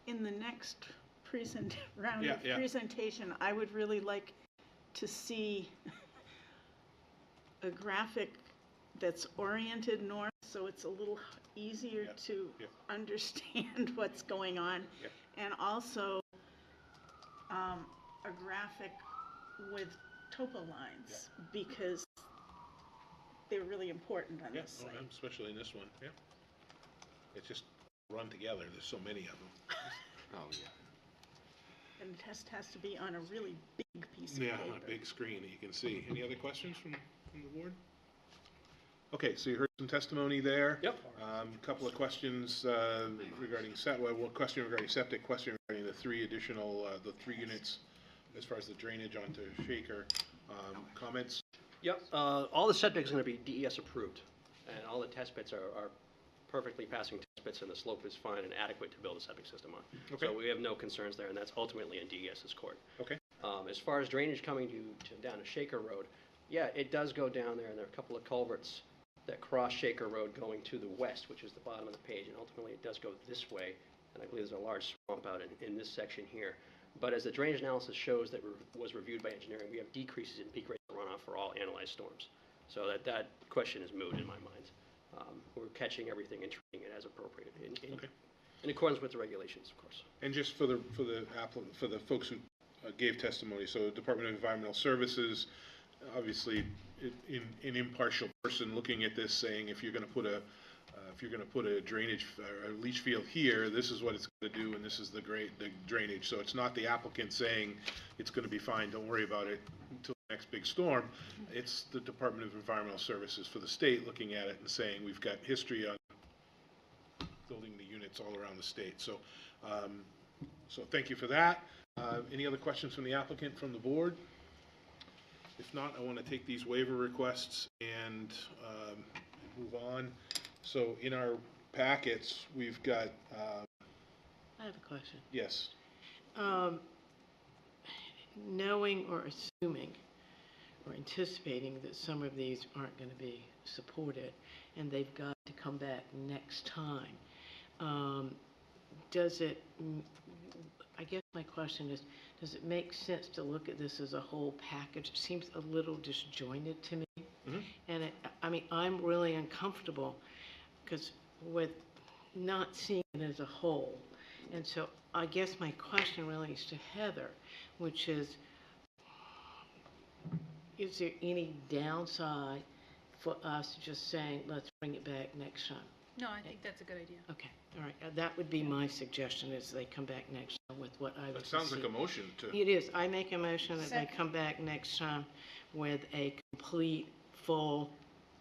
In the next round Yeah, of presentation, I would really like to see a graphic that's oriented north, so it's a little easier to understand what's going on. And also a graphic with topo lines, because they're really important on this site. Especially in this one, It's just run together, there's so many of them. Oh, yeah. And the test has to be on a really big piece of paper. Yeah, on a big screen that you can see. Any other questions from the board? Okay, so you heard some testimony there. Yep. A couple of questions regarding one question regarding septic, question regarding the 3 additional, the 3 units as far as the drainage onto Shaker. Comments? Yep, all the septic is going to be DES approved, and all the test pits are perfectly passing test pits, and the slope is fine and adequate to build a septic system on. Okay. So we have no concerns there, and that's ultimately in DES's court. Okay. As far as drainage coming down to Shaker Road, yeah, it does go down there, and there are a couple of culverts that cross Shaker Road going to the west, which is the bottom of the page, and ultimately it does go this way, and I believe there's a large swamp out in this section here. But as the drainage analysis shows that was reviewed by engineering, we have decreases in peak rate runoff for all analyzed storms. So that question is moot in my mind. We're catching everything and treating it as appropriate in accordance with the regulations, of course. And just for the folks who gave testimony, so Department of Environmental Services, obviously, an impartial person looking at this, saying if you're going to put a drainage or a leach field here, this is what it's going to do, and this is the drainage. So it's not the applicant saying it's going to be fine, don't worry about it until the next big storm. It's the Department of Environmental Services for the state looking at it and saying we've got history on building the units all around the state. So, so thank you for that. Any other questions from the applicant, from the board? If not, I want to take these waiver requests and move on. So in our packets, we've got, I have a question. yes, Knowing or assuming or anticipating that some of these aren't going to be supported and they've got to come back next time, does it, I guess my question is, does it make sense to look at this as a whole package? It seems a little disjointed to me. Mhm. And I mean, I'm really uncomfortable because with not seeing it as a whole. And so I guess my question really is to Heather, which is there any downside for us just saying, let's bring it back next time? No, I think that's a good idea. Okay, all right. That would be my suggestion, is they come back next time with what I would that sounds like see. a motion to. It is. I make a motion that they Second. come back next time with a complete, full,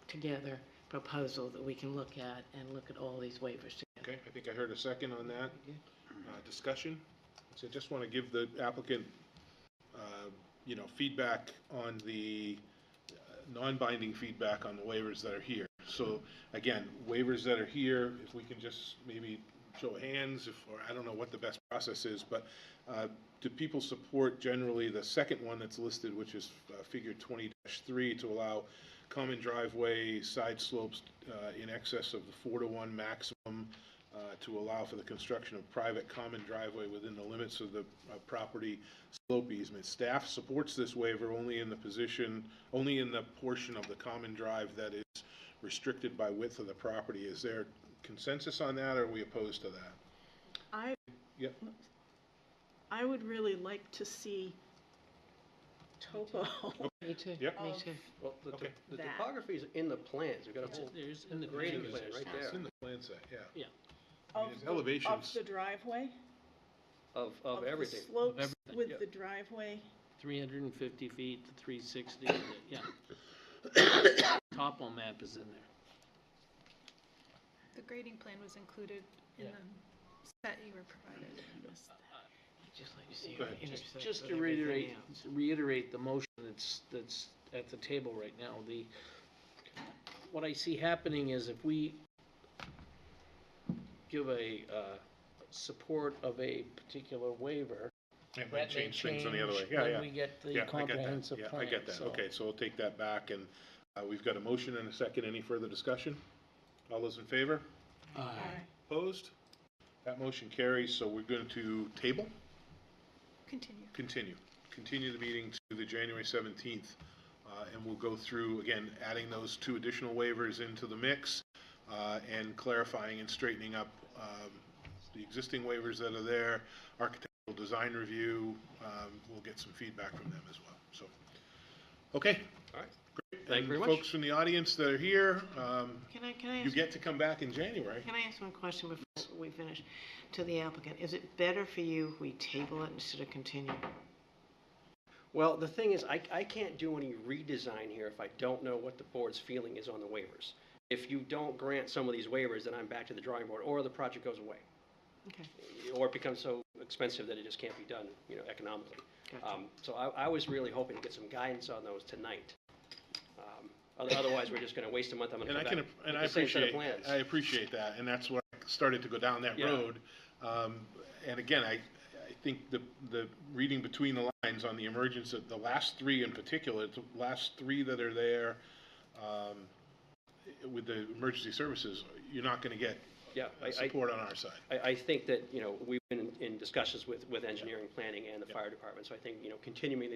together proposal that we can look at and look at all these waivers together. Okay, I think I heard a second on that. Discussion. So I just want to give the applicant, feedback on the non-binding feedback on the waivers that are here. So again, waivers that are here, if we can just maybe show of hands, or I don't know what the best process is, but do people support generally the second one that's listed, which is figure 20-3, to allow common driveway side slopes in excess of the 4-to-1 maximum, to allow for the construction of private common driveway within the limits of the property slope easement. Staff supports this waiver only in the portion of the common drive that is restricted by width of the property. Is there consensus on that, or are we opposed to that? Yep. I would really like to see topo. Me too. Yep. Me too. Well, Okay. the That. topography is in the plans. We've got a whole There's in the grading plans. plan right It's there in the plan set, yeah. Of There's the- elevations. Of the driveway? of everything. The slopes everything, with yeah. the driveway? 350 feet to 360, yeah. Topo map is in there. The grading plan was included in Yeah. the set you were provided. I'd just like to see Go it ahead. intersect Just with to everything else. reiterate the motion that's at the table right now, what I see happening is if we give a support of a particular waiver, It might that may change things on the other way. change Yeah, when yeah. we get the Yeah, I get that. comprehensive Yeah, plan. I get that. so- Okay, so we'll take that back, and we've got a motion and a second. Any further discussion? All those in favor? Opposed? That motion carries, so we're going to table? Continue. Continue the meeting to the January 17th, and we'll go through, again, adding those two additional waivers into the mix, and clarifying and straightening up the existing waivers that are there, architectural design review. We'll get some feedback from them as well. So, okay. All right. Great. Thank you very And much. folks from the audience that are here, Can I you ask, get to come back in January. can I ask one question before we finish to the applicant? Is it better for you if we table it instead of continue? Well, the thing is, I can't do any redesign here if I don't know what the board's feeling is on the waivers. If you don't grant some of these waivers, then I'm back to the drawing board, or the project goes away. Okay. Or it becomes so expensive that it just can't be done, economically. Gotcha. So I was really hoping to get some guidance on those tonight. Otherwise, we're just gonna waste a month. I'm gonna And come I can, back and with I the same set of appreciate, plans. I appreciate that, and that's why I started to go down that Yeah. road. And again, I think the reading between the lines on the emergence of the last three in particular, the last three that are there, with the emergency services, you're not gonna get Yeah, support on our side. I think that, you know, we've been in discussions with engineering, planning, and the fire department, so I think, you know, continuing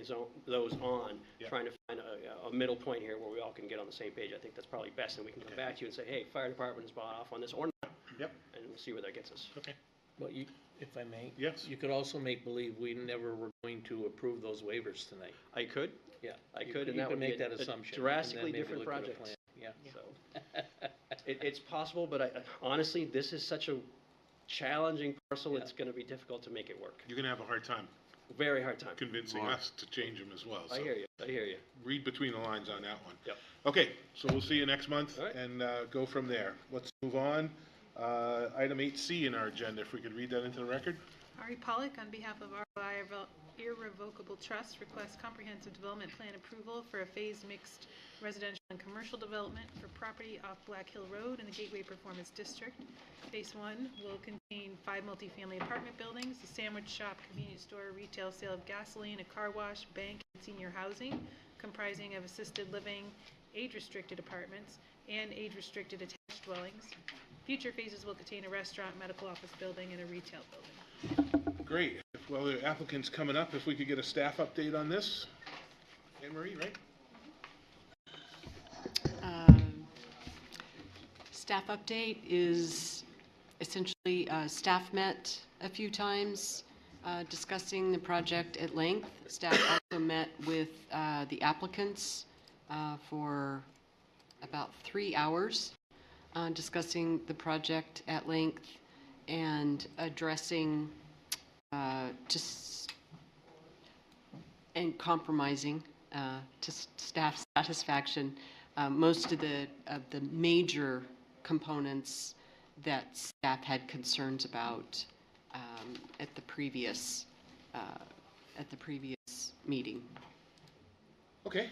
those on, Yeah. trying to find a middle point here where we all can get on the same page, I think that's probably best, and we can come back to you and say, hey, fire department is bought off on this or not. Yep. And we'll see where that gets us. Okay. Well, you, if I may? Yes. You could also make believe we never were going to approve those waivers tonight. I could, Yeah. I You could, and you that could would be make that a assumption. drastically and then maybe different look at a project. plan. Yeah. So, it's possible, but honestly, this is such a challenging parcel, it's gonna be difficult to make it work. You're gonna have a hard time Very hard time. convincing us to change them as well, so. I hear you. Read between the lines on that one. Yep. Okay, so we'll see you next month All right. and go from there. Let's move on. Item 8C in our agenda, if we could read that into the record. Ari Pollock, on behalf of ROI Irrevocable Trust, requests comprehensive development plan approval for a phased mixed residential and commercial development for property off Black Hill Road in the Gateway Performance District. Phase 1 will contain 5 multifamily apartment buildings, a sandwich shop, convenience store, retail sale of gasoline, a car wash, bank, and senior housing, comprising of assisted living, age-restricted apartments, and age-restricted attached dwellings. Future phases will contain a restaurant, medical office building, and a retail building. Great. Well, the applicant's coming up. If we could get a staff update on this. Anne Marie, right? Staff update is essentially, staff met a few times discussing the project at length. Staff also met with the applicants for about 3 hours discussing the project at length and addressing and compromising to staff satisfaction most of the major components that staff had concerns about at the previous meeting. Okay.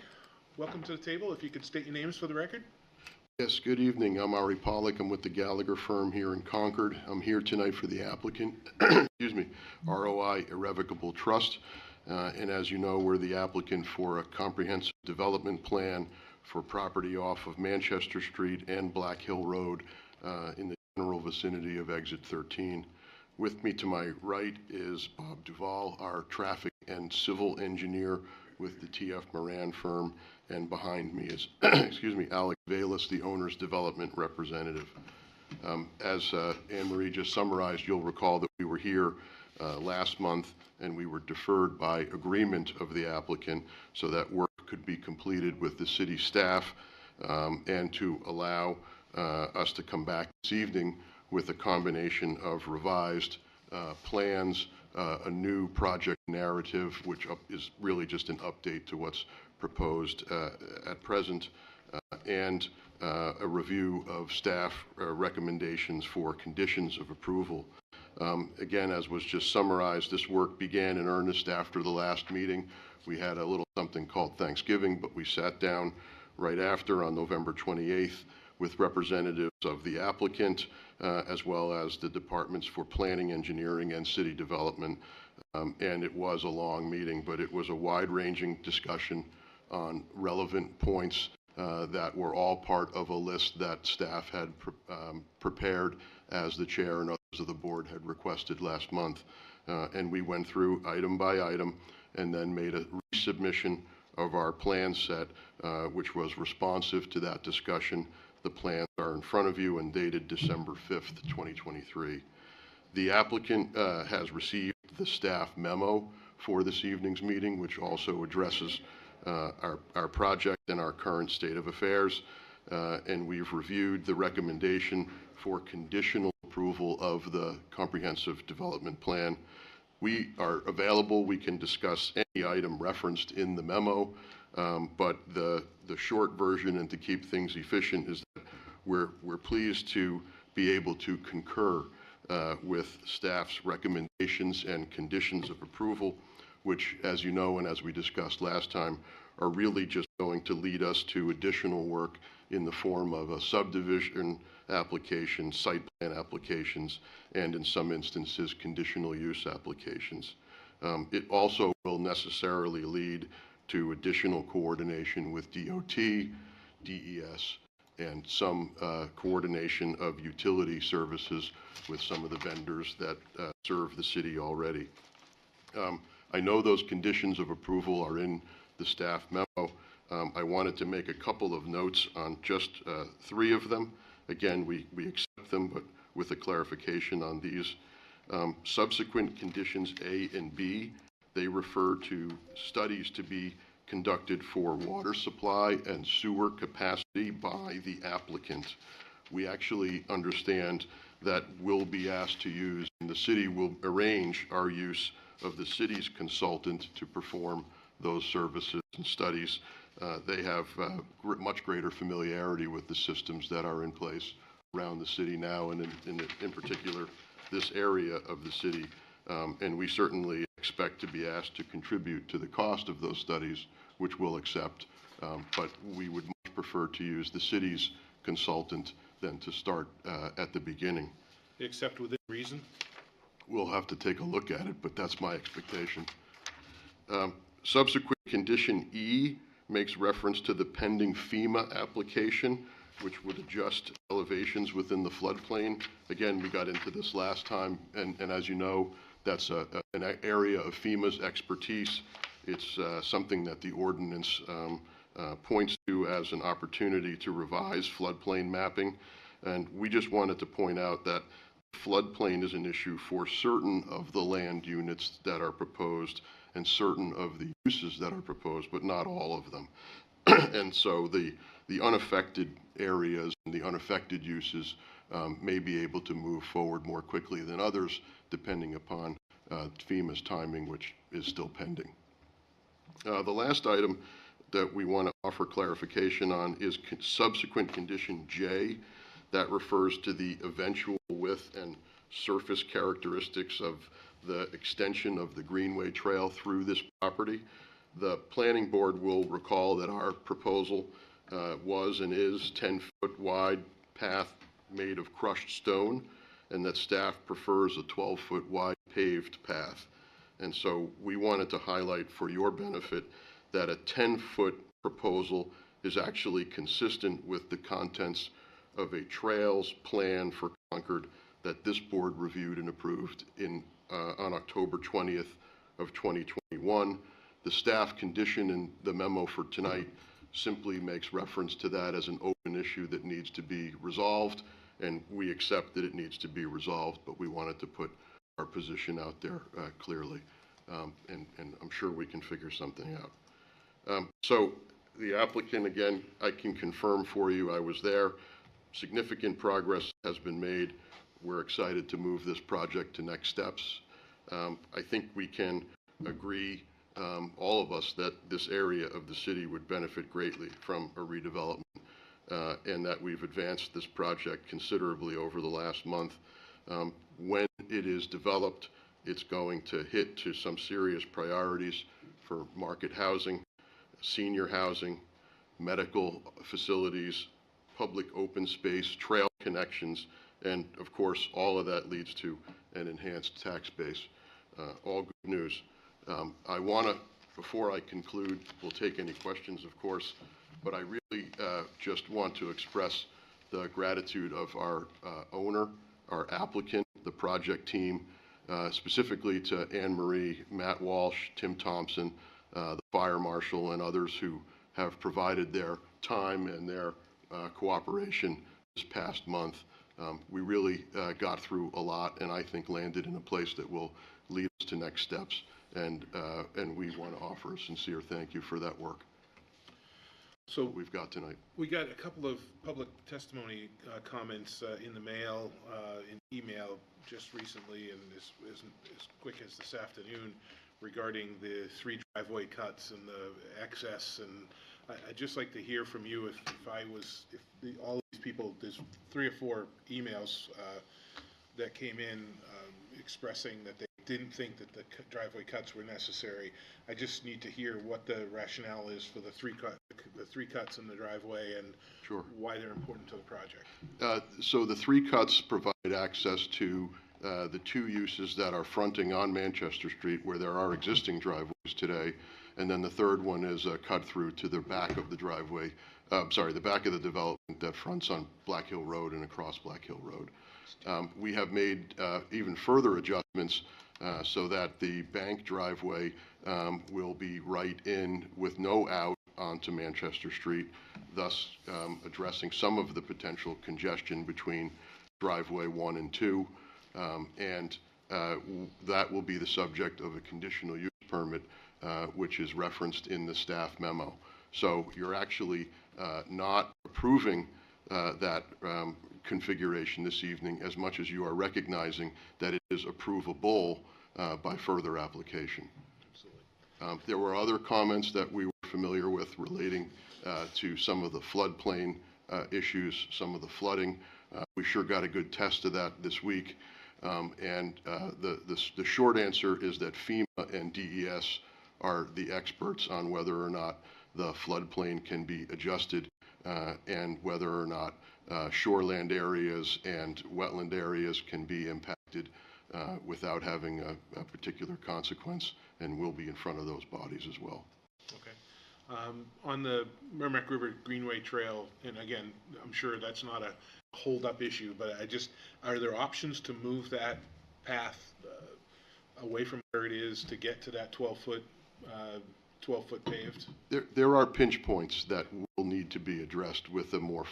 Welcome to the table. If you could state your names for the record. Yes, good evening. I'm Ari Pollock. I'm with the Gallagher firm here in Concord. I'm here tonight for the applicant, excuse me, ROI Irrevocable Trust. And as you know, we're the applicant for a comprehensive development plan for property off of Manchester Street and Black Hill Road in the general vicinity of Exit 13. With me to my right is Bob Duvall, our traffic and civil engineer with the TF Moran firm, and behind me is, excuse me, Alec Valis, the owner's development representative. As Anne Marie just summarized, you'll recall that we were here last month and we were deferred by agreement of the applicant so that work could be completed with the city staff and to allow us to come back this evening with a combination of revised plans, a new project narrative, which is really just an update to what's proposed at present, and a review of staff recommendations for conditions of approval. Again, as was just summarized, this work began in earnest after the last meeting. We had a little something called Thanksgiving, but we sat down right after on November 28th with representatives of the applicant, as well as the departments for planning, engineering, and city development. And it was a long meeting, but it was a wide-ranging discussion on relevant points that were all part of a list that staff had prepared as the chair and others of the board had requested last month. And we went through item by item and then made a resubmission of our plan set, which was responsive to that discussion. The plans are in front of you and dated December 5th, 2023. The applicant has received the staff memo for this evening's meeting, which also addresses our project and our current state of affairs. And we've reviewed the recommendation for conditional approval of the comprehensive development plan. We are available. We can discuss any item referenced in the memo, but the short version, and to keep things efficient, is that we're pleased to be able to concur with staff's recommendations and conditions of approval, which, as you know and as we discussed last time, are really just going to lead us to additional work in the form of a subdivision application, site plan applications, and in some instances, conditional use applications. It also will necessarily lead to additional coordination with DOT, DES, and some coordination of utility services with some of the vendors that serve the city already. I know those conditions of approval are in the staff memo. I wanted to make a couple of notes on just 3 of them. Again, we accept them, but with a clarification on these. Subsequent conditions A and B, they refer to studies to be conducted for water supply and sewer capacity by the applicant. We actually understand that we'll be asked to use, and the city will arrange our use of the city's consultant to perform those services and studies. They have much greater familiarity with the systems that are in place around the city now, and in particular, this area of the city. And we certainly expect to be asked to contribute to the cost of those studies, which we'll accept. But we would much prefer to use the city's consultant than to start at the beginning. Except within reason? We'll have to take a look at it, but that's my expectation. Subsequent condition E makes reference to the pending FEMA application, which would adjust elevations within the floodplain. Again, we got into this last time, and as you know, that's an area of FEMA's expertise. It's something that the ordinance points to as an opportunity to revise floodplain mapping. And we just wanted to point out that floodplain is an issue for certain of the land units that are proposed and certain of the uses that are proposed, but not all of them. And so the unaffected areas and the unaffected uses may be able to move forward more quickly than others, depending upon FEMA's timing, which is still pending. The last item that we want to offer clarification on is subsequent condition J. That refers to the eventual width and surface characteristics of the extension of the Greenway Trail through this property. The planning board will recall that our proposal was and is 10-foot wide path made of crushed stone, and that staff prefers a 12-foot wide paved path. And so we wanted to highlight for your benefit that a 10-foot proposal is actually consistent with the contents of a trails plan for Concord that this board reviewed and approved on October 20th of 2021. The staff condition in the memo for tonight simply makes reference to that as an open issue that needs to be resolved, and we accept that it needs to be resolved, but we wanted to put our position out there clearly, and I'm sure we can figure something out. So the applicant, again, I can confirm for you, I was there. Significant progress has been made. We're excited to move this project to next steps. I think we can agree, all of us, that this area of the city would benefit greatly from a redevelopment, and that we've advanced this project considerably over the last month. When it is developed, it's going to hit to some serious priorities for market housing, senior housing, medical facilities, public open space, trail connections, and of course, all of that leads to an enhanced tax base. All good news. I want to, before I conclude, we'll take any questions, of course, but I really just want to express the gratitude of our owner, our applicant, the project team, specifically to Anne Marie, Matt Walsh, Tim Thompson, the fire marshal, and others who have provided their time and their cooperation this past month. We really got through a lot, and I think landed in a place that will lead us to next steps. And we want to offer a sincere thank you for that work. So we've got tonight. We got a couple of public testimony comments in the mail, in email just recently, and as quick as this afternoon, regarding the 3 driveway cuts and the excess. And I'd just like to hear from you if all these people, there's 3 or 4 emails that came in expressing that they didn't think that the driveway cuts were necessary. I just need to hear what the rationale is for the 3 cuts in the driveway, and sure, why they're important to the project. So the 3 cuts provide access to the 2 uses that are fronting on Manchester Street, where there are existing driveways today, And then the third one is a cut through to the back of the driveway, the back of the development that fronts on Black Hill Road and across Black Hill Road. We have made even further adjustments so that the bank driveway will be right in with no out onto Manchester Street, thus addressing some of the potential congestion between driveway 1 and 2, and that will be the subject of a conditional use permit, which is referenced in the staff memo. So you're actually not approving that configuration this evening as much as you are recognizing that it is approvable by further application. There were other comments that we were familiar with relating to some of the floodplain issues, some of the flooding. We sure got a good test of that this week. The short answer is that FEMA and DES are the experts on whether or not the floodplain can be adjusted and whether or not shoreland areas and wetland areas can be impacted without having a particular consequence, and we'll be in front of those bodies as well. Okay. On the Merrimack River Greenway Trail, and again, I'm sure that's not a hold-up issue, but are there options to move that path away from where it is to get to that 12-foot paved? There are pinch points that will need to be addressed with a more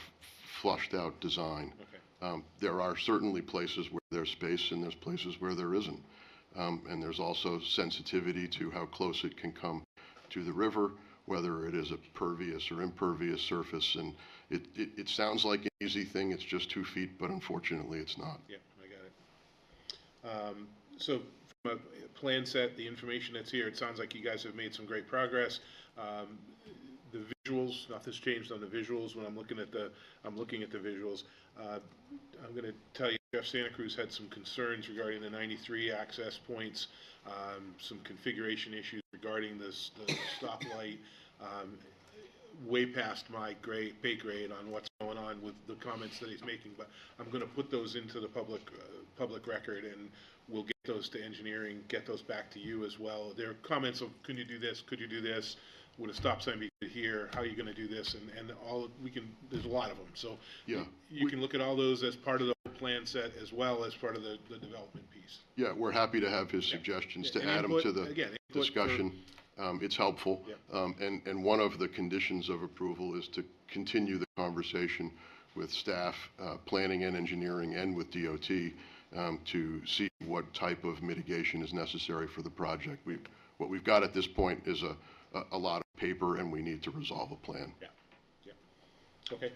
flushed-out design. Okay. There are certainly places where there's space and there's places where there isn't. And there's also sensitivity to how close it can come to the river, whether it is a pervious or impervious surface. And it sounds like an easy thing, it's just 2 feet, but unfortunately it's not. Yeah, I got it. So from a plan set, the information that's here, it sounds like you guys have made some great progress. The visuals, nothing's changed on the visuals when I'm looking at the visuals. I'm going to tell you, Jeff Santa Cruz had some concerns regarding the 93 access points, some configuration issues regarding the stoplight, way past my pay grade on what's going on with the comments that he's making, but I'm going to put those into the public record, and we'll get those to engineering, get those back to you as well. There are comments of, could you do this, could you do this? Would a stop sign be good here? How are you going to do this? And all there's a lot of them. So yeah, you can look at all those as part of the plan set as well as part of the development piece. Yeah, we're happy to have his suggestions to add them to the discussion. It's helpful. And one of the conditions of approval is to continue the conversation with staff, planning and engineering, and with DOT to see what type of mitigation is necessary for the project. What we've got at this point is a lot of paper, and we need to resolve a plan. Yeah. Okay.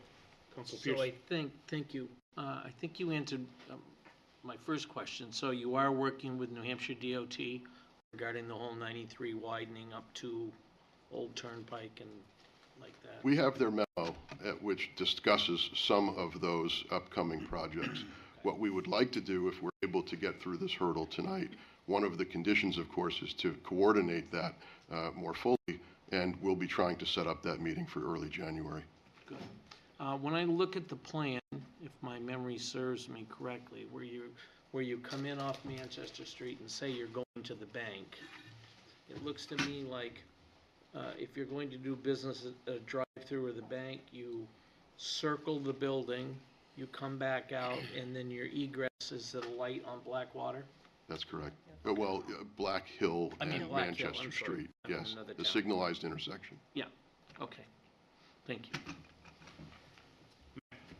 Council Pierce. So thank you. I think you answered my first question. So you are working with New Hampshire DOT regarding the whole 93 widening up to Old Turnpike and like that? We have their memo which discusses some of those upcoming projects. What we would like to do, if we're able to get through this hurdle tonight, one of the conditions, of course, is to coordinate that more fully, and we'll be trying to set up that meeting for early January. Good. When I look at the plan, if my memory serves me correctly, where you come in off Manchester Street and say you're going to the bank, it looks to me like if you're going to do business at a drive-through or the bank, you circle the building, you come back out, and then your egress is the light on Blackwater? That's correct. Well, Black Hill and Manchester Street, yes, the signalized intersection. Yeah, okay. Thank you.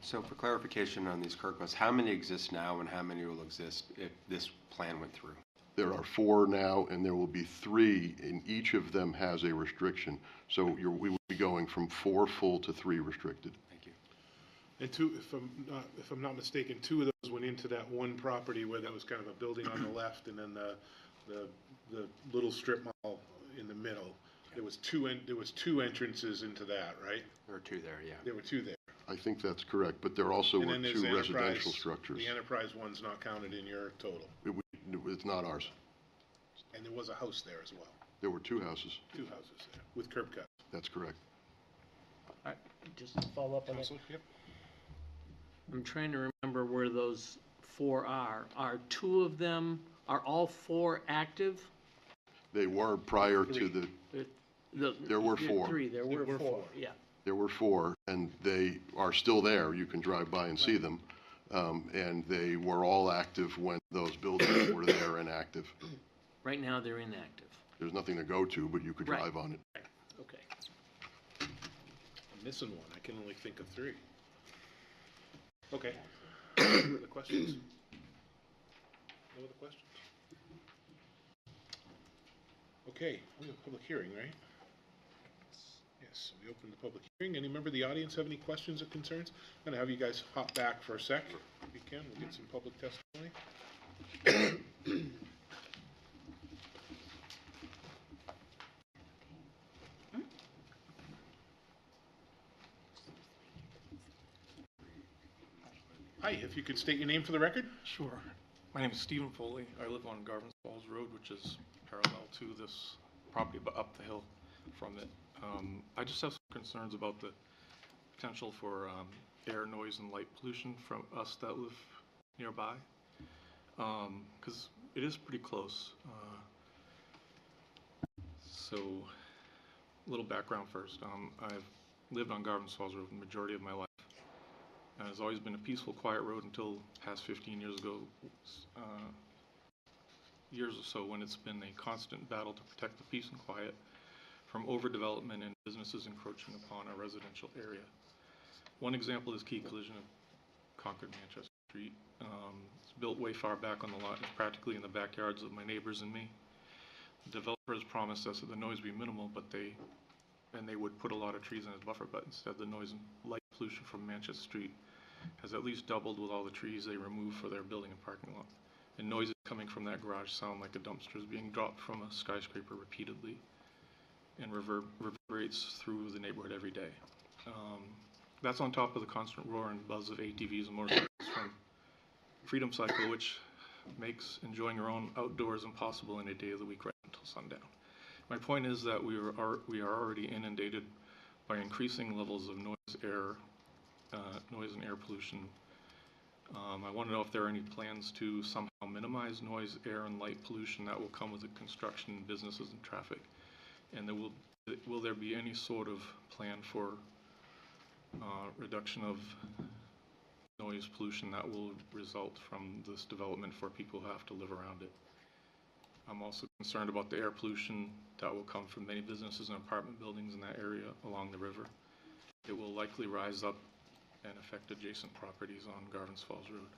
So for clarification on these curb cuts, how many exist now and how many will exist if this plan went through? There are 4 now, and there will be 3, and each of them has a restriction. So we will be going from 4 full to 3 restricted. Thank you. And 2, if I'm not mistaken, 2 of those went into that one property where there was kind of a building on the left, and then the little strip mall in the middle. There was 2 entrances into that, right? There were 2 there, yeah. There were 2 there. I think that's correct, but there also were 2 residential structures. The Enterprise one's not counted in your total. It's not ours. And there was a house there as well. There were 2 houses. 2 houses there with curb cuts. That's correct. All right, just to follow up on that. Yep. I'm trying to remember where those 4 are. Are 2 of them, are all 4 active? They were prior to the... There were four. There were four, yeah. There were four, and they are still there. You can drive by and see them. And they were all active when those buildings were there and active. Right now, they're inactive. There's nothing to go to, but you could Right. drive on it. Okay. I'm missing one. I can only think of three. Okay. Any other questions? No other questions? Okay, we have a public hearing, right? Yes, we opened the public hearing. Any member of the audience have any questions or concerns? I'm going to have you guys hop back for a sec. If you can, we'll get some public testimony. Hi, if you could state your name for the record? Sure. My name is Stephen Foley. I live on Garvin's Falls Road, which is parallel to this property, but up the hill from it. I just have some concerns about the potential for air, noise, and light pollution from us that live nearby, because it is pretty close. So, a little background first. I've lived on Garvin's Falls Road the majority of my life. And it's always been a peaceful, quiet road until past 15 years ago, years or so, when it's been a constant battle to protect the peace and quiet from overdevelopment and businesses encroaching upon our residential area. One example is key collision of Concord Manchester Street. It's built way far back on the lot. It's practically in the backyards of my neighbors and me. The developer has promised us that the noise would be minimal, but they would put a lot of trees in as buffer, but instead the noise and light pollution from Manchester Street has at least doubled with all the trees they removed for their building and parking lot. And noises coming from that garage sound like a dumpster is being dropped from a skyscraper repeatedly and reverberates through the neighborhood every day. That's on top of the constant roar and buzz of ATVs and motorcycles from Freedom Cycle, which makes enjoying your own outdoors impossible in a day of the week right until sundown. My point is that we are already inundated by increasing levels of noise and air pollution. I want to know if there are any plans to somehow minimize noise, air, and light pollution that will come with the construction, businesses, and traffic. And will there be any sort of plan for reduction of noise pollution that will result from this development for people who have to live around it? I'm also concerned about the air pollution that will come from many businesses and apartment buildings in that area along the river. It will likely rise up and affect adjacent properties on Garvin's Falls Road.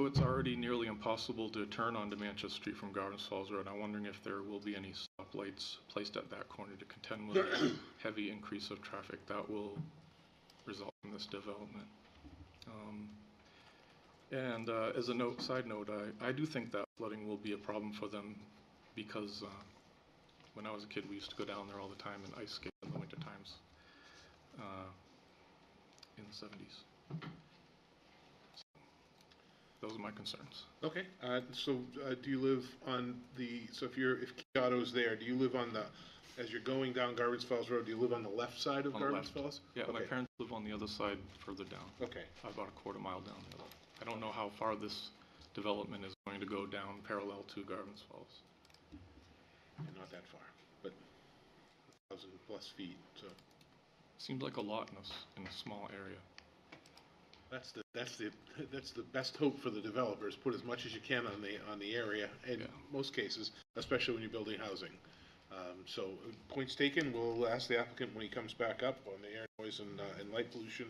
It's already nearly impossible to turn onto Manchester Street from Garvin's Falls Road. I'm wondering if there will be any stoplights placed at that corner to contend with the heavy increase of traffic that will result from this development. As a side note, I do think that flooding will be a problem for them because when I was a kid, we used to go down there all the time and ice skate in the winter times in the 70s. So, those are my concerns. Okay, do you live on if Key Auto's there, do you live on as you're going down Garvin's Falls Road, do you live on the left side of Garvin's Falls? Yeah, okay. My parents live on the other side further down. Okay. About a quarter mile down the other. I don't know how far this development is going to go down parallel to Garvin's Falls. Not that far, but 1,000+ feet, so. Seems like a lot in a small area. That's the best hope for the developers. Put as much as you can on the area in most cases, especially when you're building housing. So points taken. We'll ask the applicant when he comes back up on the air, noise, and light pollution.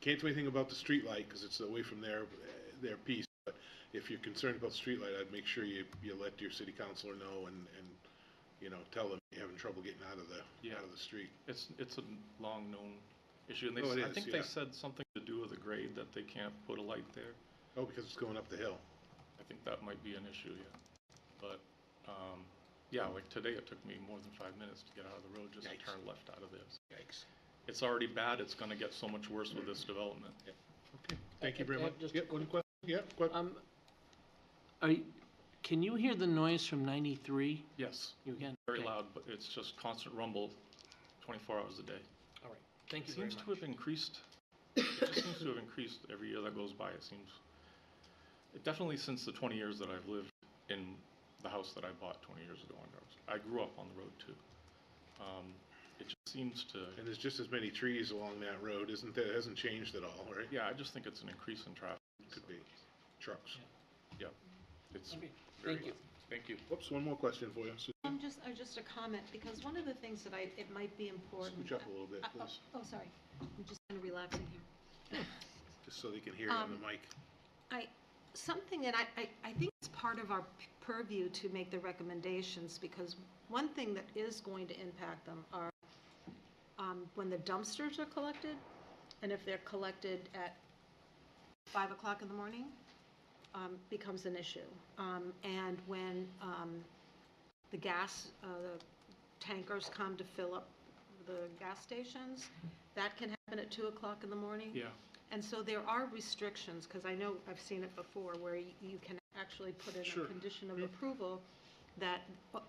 Can't do anything about the street light because it's away from their piece. But if you're concerned about the street light, I'd make sure you let your city councilor know and tell them you're having trouble getting out of the street. It's a long known issue, and I think they said something to do with the grade that they can't put a light there. Oh, because it's going up the hill. I think that might be an issue, yeah. But like today, it took me more than 5 minutes to get out of the road just to turn left out of this. Yikes! It's already bad. It's going to get so much worse with this development. Yeah. Okay. Thank you very much. Just one question. Yeah. Go ahead. Can you hear the noise from 93? Yes. You can? Very loud, but it's just constant rumble 24 hours a day. All right. Thank you It very seems much. to have increased. It just seems to have increased every year that goes by. It seems. Definitely since the 20 years that I've lived in the house that I bought 20 years ago on Darby. I grew up on the road too. It just seems to. And there's just as many trees along that road, isn't there? It hasn't changed at all, right? Yeah, I just think it's an increase in traffic. Could be. Trucks. Yep. It's Okay, very thank you. loud. Thank you. Whoops, one more question for you. Just a comment, because one of the things that it might be important. Scooch up a little bit, please, Oh, sorry, I'm just kind of relaxing here. just so they can hear you on the mic. Something that I think is part of our purview to make the recommendations, because one thing that is going to impact them are when the dumpsters are collected, and if they're collected at 5 o'clock in the morning, becomes an issue. And when the gas tankers come to fill up the gas stations, that can happen at 2 o'clock in the morning. Yeah. And so there are restrictions, because I know I've seen it before, where you can actually put in Sure. a condition of approval that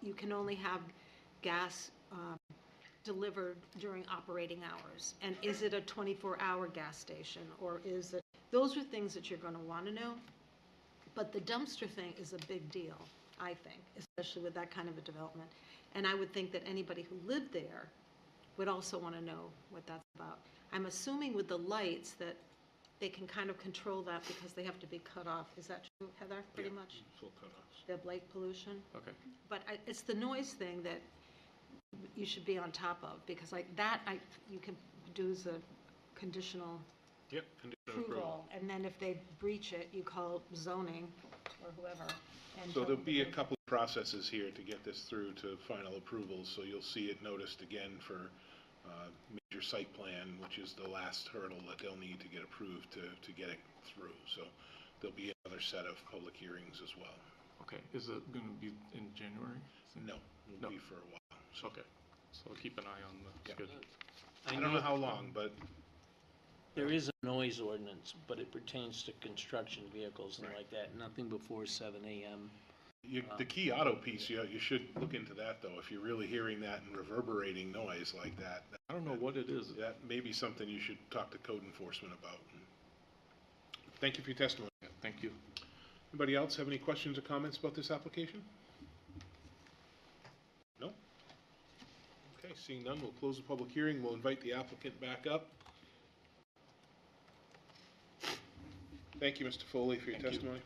you can only have gas delivered during operating hours. And is it a 24-hour gas station, or is it, those are things that you're going to want to know. But the dumpster thing is a big deal, I think, especially with that kind of a development. And I would think that anybody who lived there would also want to know what that's about. I'm assuming with the lights that they can kind of control that because they have to be cut off. Is that true, Heather, pretty Yeah, much? Full cutoffs. The light pollution? Okay. But it's the noise thing that you should be on top of, because like that, you can do as a conditional Yep, conditional approval. approval, and then if they breach it, you call zoning or whoever. And So tell there'll them be a that- couple of processes here to get this through to final approval, so you'll see it noticed again for major site plan, which is the last hurdle that they'll need to get approved to get it through. So there'll be another set of public hearings as well. Okay. Is it going to be in January? No, it'll No. be for a while. So Okay. So keep an eye on the Yeah. schedule. I don't know how long, but There is a noise ordinance, but it pertains to construction vehicles and Right. like that, nothing before 7 AM. the key auto piece, you should look into that, though. If you're really hearing that and reverberating noise like that, I don't know what it is. that may be something you should talk to code enforcement about. Thank you for your testimony. Yeah, thank you. Anybody else have any questions or comments about this application? No? Okay, seeing none, we'll close the public hearing. We'll invite the applicant back up. Thank you, Mr. Foley, for your testimony.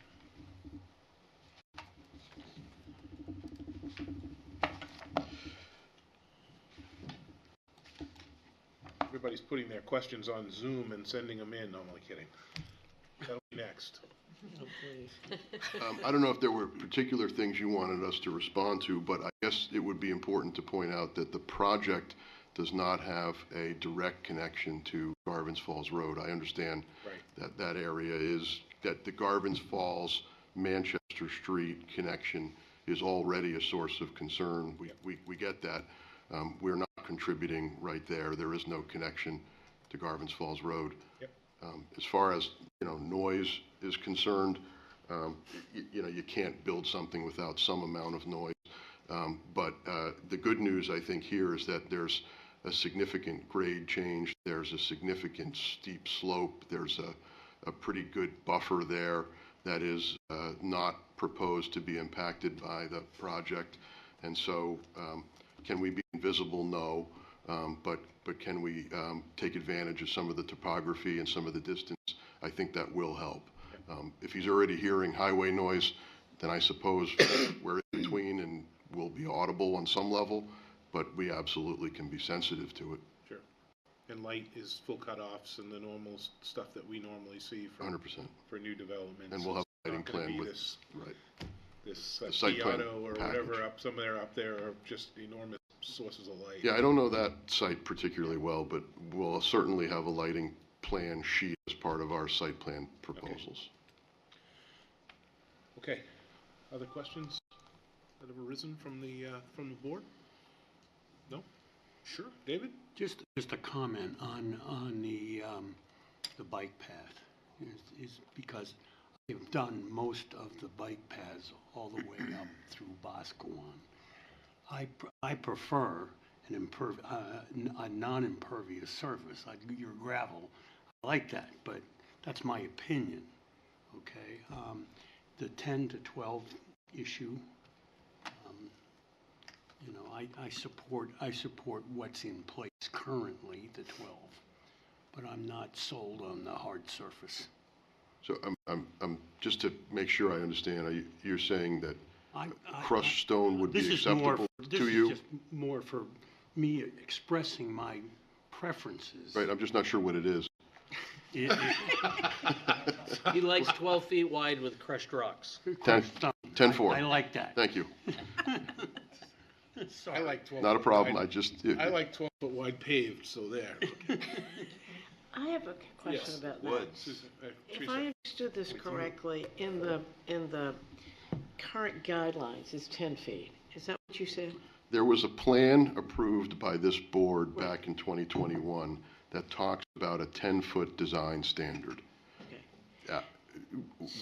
Everybody's putting their questions on Zoom and sending them in. No, I'm only kidding. That'll be next. Oh, please. I don't know if there were particular things you wanted us to respond to, but I guess it would be important to point out that the project does not have a direct connection to Garvin's Falls Road. I understand Right. that area is, that the Garvin's Falls Manchester Street connection is already a source of concern. We get that. We're not contributing right there. There is no connection to Garvin's Falls Road. Yep. As far as, noise is concerned, you can't build something without some amount of noise. But the good news, I think, here is that there's a significant grade change. There's a significant steep slope. There's a pretty good buffer there that is not proposed to be impacted by the project. And so can we be invisible? No. But can we take advantage of some of the topography and some of the distance? I think that will help. If he's already hearing highway noise, then I suppose we're in between and will be audible on some level, but we absolutely can be sensitive to it. Sure. And light is full cutoffs and the normal stuff that we normally see for 100%. for new developments. And we'll have a It's lighting not gonna plan be with, this right. This The site plan Auto or package. whatever up, some there up there are just enormous sources of light. Yeah, I don't know that site particularly well, but we'll certainly have a lighting plan sheet as part of our site plan proposals. Okay. Other questions that have arisen from the board? No? Sure. David? Just a comment on the bike path, is because I've done most of the bike paths all the way up through Boscawen. I prefer a non-impervious surface, like your gravel. I like that, but that's my opinion, okay? The 10 to 12 issue You know, I support what's in place currently, the 12, but I'm not sold on the hard surface. So I'm just to make sure I understand, you're saying that I- crushed stone would be This is more, acceptable this to is you? just more for me expressing my preferences. Right, I'm just not sure what it is. It- it- He likes 12 feet wide with crushed rocks. 10-4. I like that. Thank you. I like 12. Not a foot problem, wide. I just, I like 12-foot wide paved, so there. I have a question Yes. about that. What? Susan, If Teresa. I understood this correctly, in the current guidelines, it's 10 feet. Is that what you said? there was a plan approved by this board back in 2021 that talks about a 10-foot design standard. Okay.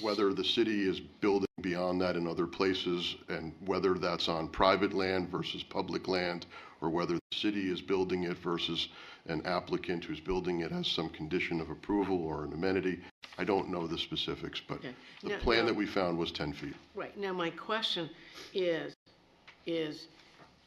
Whether the city is building beyond that in other places, and whether that's on private land versus public land, or whether the city is building it versus an applicant who's building it as some condition of approval or an amenity, I don't know the specifics, but Okay. the Now- plan now- that we found was 10 feet. Right. Now, my question is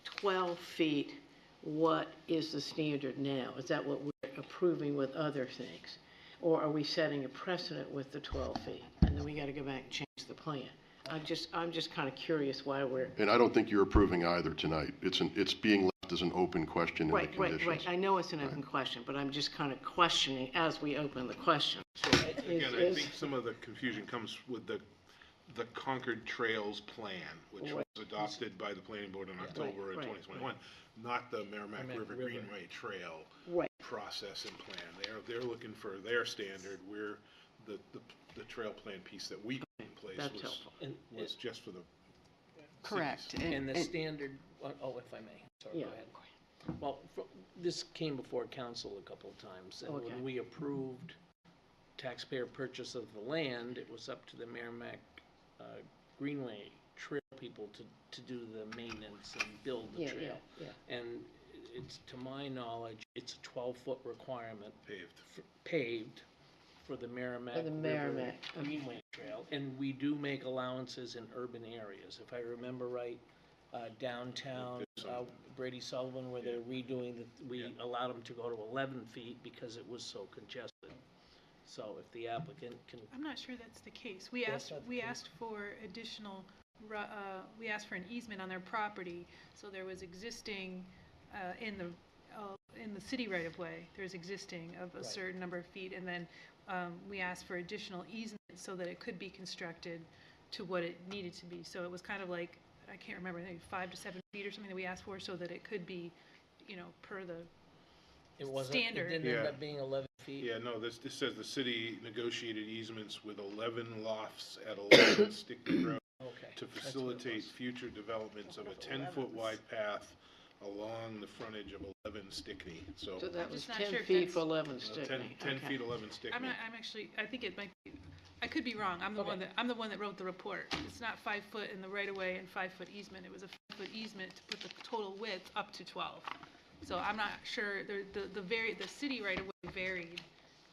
12 feet, what is the standard now? Is that what we're approving with other things? Or are we setting a precedent with the 12 feet? And then we got to go back and change the plan? I'm just kind of curious why we're... And I don't think you're approving either tonight. It's being left as an open question in the conditions. Right. I know it's an open question, but I'm just kind of questioning as we open the question. Again, I think some of the confusion comes with the Concord Trails Plan, which was adopted by the planning board in October of 2021, not the Merrimack River Greenway Trail process and plan. They're looking for their standard, where the trail plan piece that we put in place That's helpful. was just for the Correct. And the standard, if I may, sorry, go ahead. Well, this came before council a couple of times, and when we approved taxpayer purchase of the land, it was up to the Merrimack Greenway Trail people to do the maintenance and build the trail. And it's, to my knowledge, it's a 12-foot requirement. Paved for the Merrimack River Greenway Trail. And we do make allowances in urban areas. If I remember right, downtown, Brady Sullivan, where they're redoing, we allowed them to go to 11 feet because it was so congested. So if the applicant can... I'm not sure that's the case. We asked for additional, we asked for an easement on their property, so there was existing, in the city right-of-way, there's existing of a certain number of feet, and then we asked for additional easement so that it could be constructed to what it needed to be. So it was kind of like, I can't remember, maybe 5 to 7 feet or something that we asked for, so that it could be, per the standard. It didn't end up being 11 feet? Yeah, no, this says the city negotiated easements with 11 lofts at 11 Stickney Road to facilitate future developments of a 10-foot wide path along the frontage of 11 Stickney. So that was not 10 sure if feet that's- for 11 Stickney. 10 feet, 11 Stickney. I think it might be, I could be wrong. I'm the one that wrote the report. It's not 5 foot in the right-of-way and 5 foot easement. It was a 5 foot easement to put the total width up to 12. So I'm not sure, the city right-of-way varied.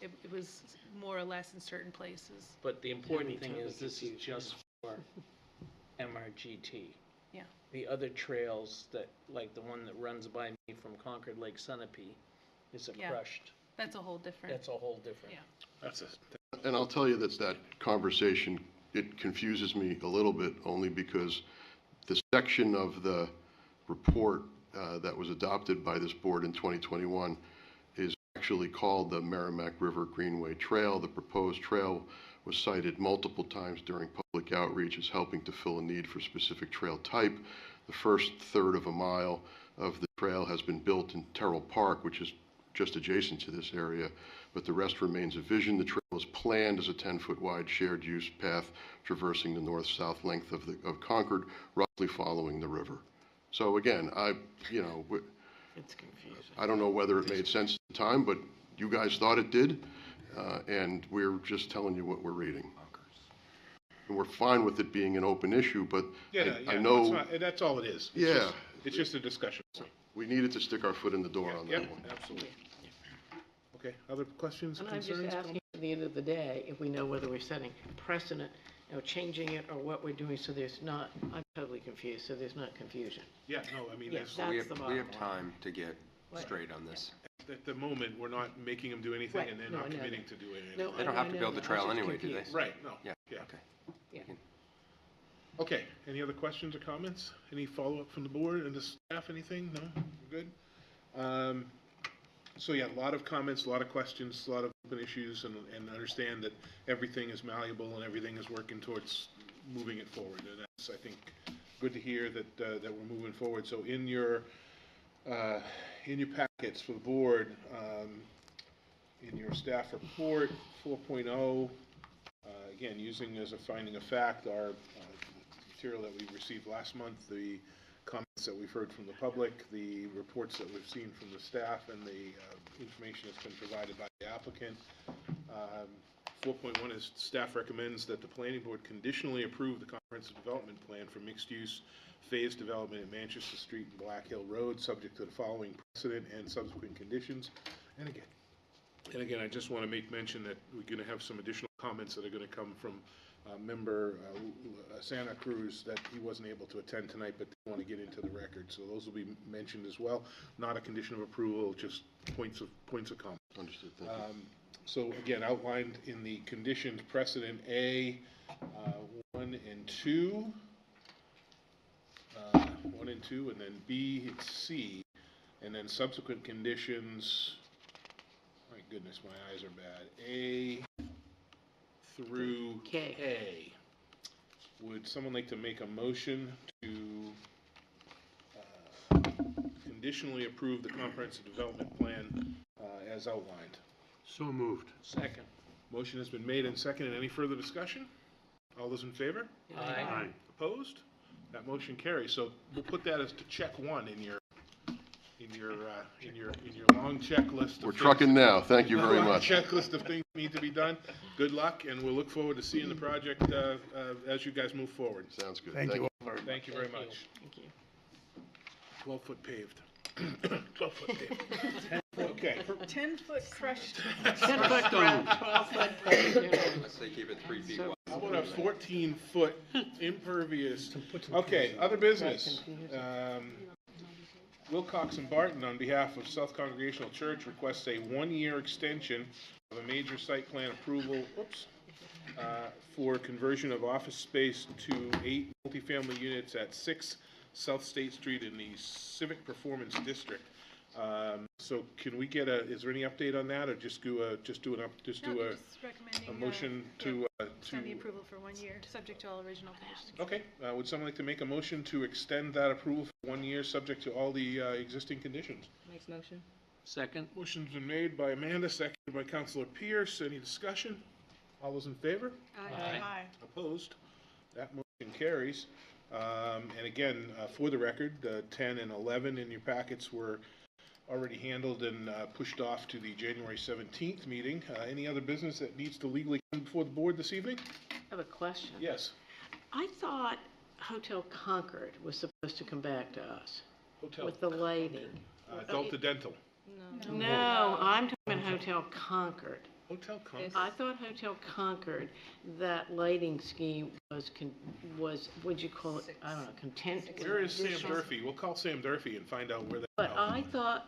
It was more or less in certain places. But the important thing is this is just for MRGT. Yeah. The other trails that, like the one that runs by me from Concord Lake Sunapee, is a crushed. That's a whole different. That's a whole different. Yeah. And I'll tell you that conversation, it confuses me a little bit, only because the section of the report that was adopted by this board in 2021 is actually called the Merrimack River Greenway Trail. The proposed trail was cited multiple times during public outreach as helping to fill a need for specific trail type. The first third of a mile of the trail has been built in Terrell Park, which is just adjacent to this area, but the rest remains a vision. The trail is planned as a 10-foot wide shared use path traversing the north-south length of Concord, roughly following the river. So again, It's confusing. I don't know whether it made sense at the time, but you guys thought it did, and we're just telling you what we're reading. And we're fine with it being an open issue, but I know... That's all it is. It's just a discussion. We needed to stick our foot in the door on that one. Absolutely. Okay, other questions, And I'm concerns? just asking, at the end of the day, if we know whether we're setting precedent changing it or what we're doing, so there's not, I'm totally confused, so there's not confusion. Yeah, no, I mean, Yeah, there's, that's We the have, bottom we have line. time to get Right. straight on this. at the moment, we're not making them do anything, Right. and they're No, not I know committing that. to do anything. No, They don't I have to know build the that. I was trail just anyway, do they? confused. Right, no. Yeah. Yeah. Okay. Yeah. We can- Okay, any other questions or comments? Any follow-up from the board and the staff, anything? No? We're good? So yeah, a lot of comments, a lot of questions, a lot of open issues, and understand that everything is malleable and everything is working towards moving it forward. And that's, I think, good to hear that, that we're moving forward. So in your packets for the board, in your staff report 4.0, again, using as a finding of fact our material that we received last month, the comments that we've heard from the public, the reports that we've seen from the staff, and the information that's been provided by the applicant. 4.1 is staff recommends that the planning board conditionally approve the comprehensive development plan for mixed-use phased development at Manchester Street and Black Hill Road, subject to the following precedent and subsequent conditions. And again, I just want to make mention that we're going to have some additional comments that are going to come from member Santa Cruz that he wasn't able to attend tonight, but they want to get into the record. So those will be mentioned as well. Not a condition of approval, just points of comment. Understood, thank you. So again, outlined in the conditions precedent A, 1 and 2, 1 and 2, and then B and C, and then subsequent conditions. My goodness, my eyes are bad. A through K. Would someone like to make a motion to conditionally approve the comprehensive development plan as outlined? So moved. Second. Motion has been made and seconded. Any further discussion? All those in favor? Aye. Opposed? That motion carries. So we'll put that as to check 1 in your long checklist. We're trucking now, thank you very Long much. checklist of things that need to be done. Good luck, and we'll look forward to seeing the project as you guys move forward. Sounds good. Thank you. Thank you very much. Thank you. 12-foot paved. 12-foot paved. Okay. 10-foot crushed. 10-foot ground, 12-foot paved, Unless they keep it 3 feet So- wide. How about a 14-foot impervious? Okay, other business. Wilcox and Barton, on behalf of South Congregational Church, requests a 1-year extension of a major site plan approval, for conversion of office space to 8 multifamily units at 6 South State Street in the Civic Performance District. So can we get is there any update on that, or just do a motion to Extend the approval for 1 year, subject to all original conditions. Okay, would someone like to make a motion to extend that approval for 1 year, subject to all the existing conditions? Makes motion. Second. Motion's been made by Amanda, seconded by Councilor Pierce. Any discussion? All those in favor? Aye. Opposed? That motion carries. And again, for the record, 10 and 11 in your packets were already handled and pushed off to the January 17th meeting. Any other business that needs to legally come before the board this evening? I have a question. Yes. I thought Hotel Concord was supposed to come back to us Hotel. with the lighting. Delta Dental. No, I'm talking about Hotel Concord. Hotel Concord. I thought Hotel Concord, that lighting scheme was, what'd you call it? I don't know, content. Where is Sam conditional? Durfee? We'll call Sam Durfee and find out where that. But I thought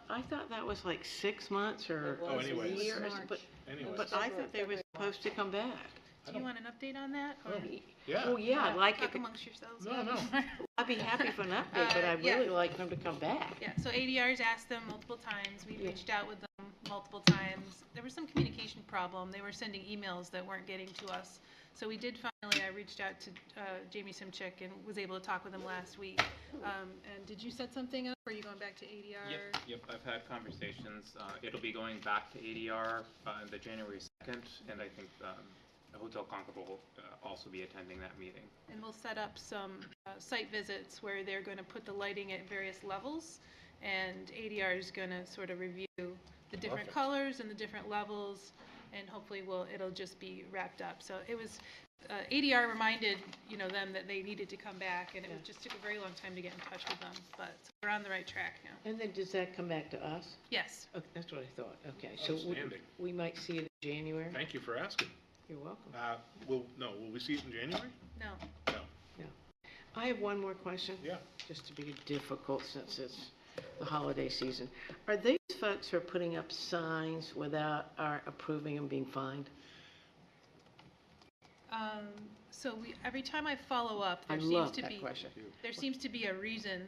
that was like 6 months or Oh, a anyways. year, but I thought they were supposed to come back. Do you want an update on that? Or Yeah. Oh, yeah, I'd like talk it. amongst yourselves? No. I'd be happy for an update, but I'd Yeah. really like them to come back. Yeah, so ADR's asked them multiple times. We Yeah. reached out with them multiple times. There was some communication problem. They were sending emails that weren't getting to us. So we did finally, I reached out to Jamie Simchick and was able to talk with him last week. And did you set something up, or are you going back to ADR? Yep, I've had conversations. It'll be going back to ADR the January 2nd, and I think Hotel Concord will also be attending that meeting. And we'll set up some site visits where they're going to put the lighting at various levels, and ADR is going to sort of review the different Perfect. colors and the different levels, and hopefully it'll just be wrapped up. So it was, ADR reminded them that they needed to come back, and it just took a very long time to get in touch with them, but we're on the right track now. And then does that come back to us? Yes. Okay, that's what I thought. Okay, so Outstanding. we might see it in January? Thank you for asking. You're welcome. Will we see it in January? No. No. I have one more question. Yeah. Just to be difficult since it's the holiday season. Are these folks who are putting up signs without our approving them being fined? So every time I follow up, I there seems love to that be, question. there seems to be a reason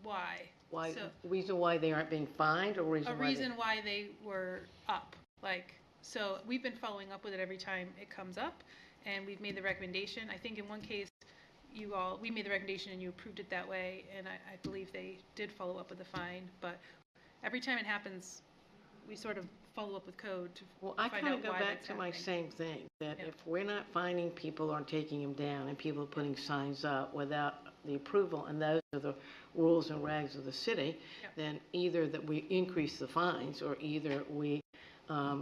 why. Why, So- reason why they aren't being fined or A reason why they? reason why they were up, so we've been following up with it every time it comes up, and we've made the recommendation. I think in one case, we made the recommendation and you approved it that way, and I believe they did follow up with a fine, but every time it happens, we sort of follow up with code to Well, I find kind out of go why back that's to my happening. same thing, that Yeah. if we're not finding people or taking them down and people are putting signs up without the approval, and those are the rules and regs of the city, Yep. then either that we increase the fines or either we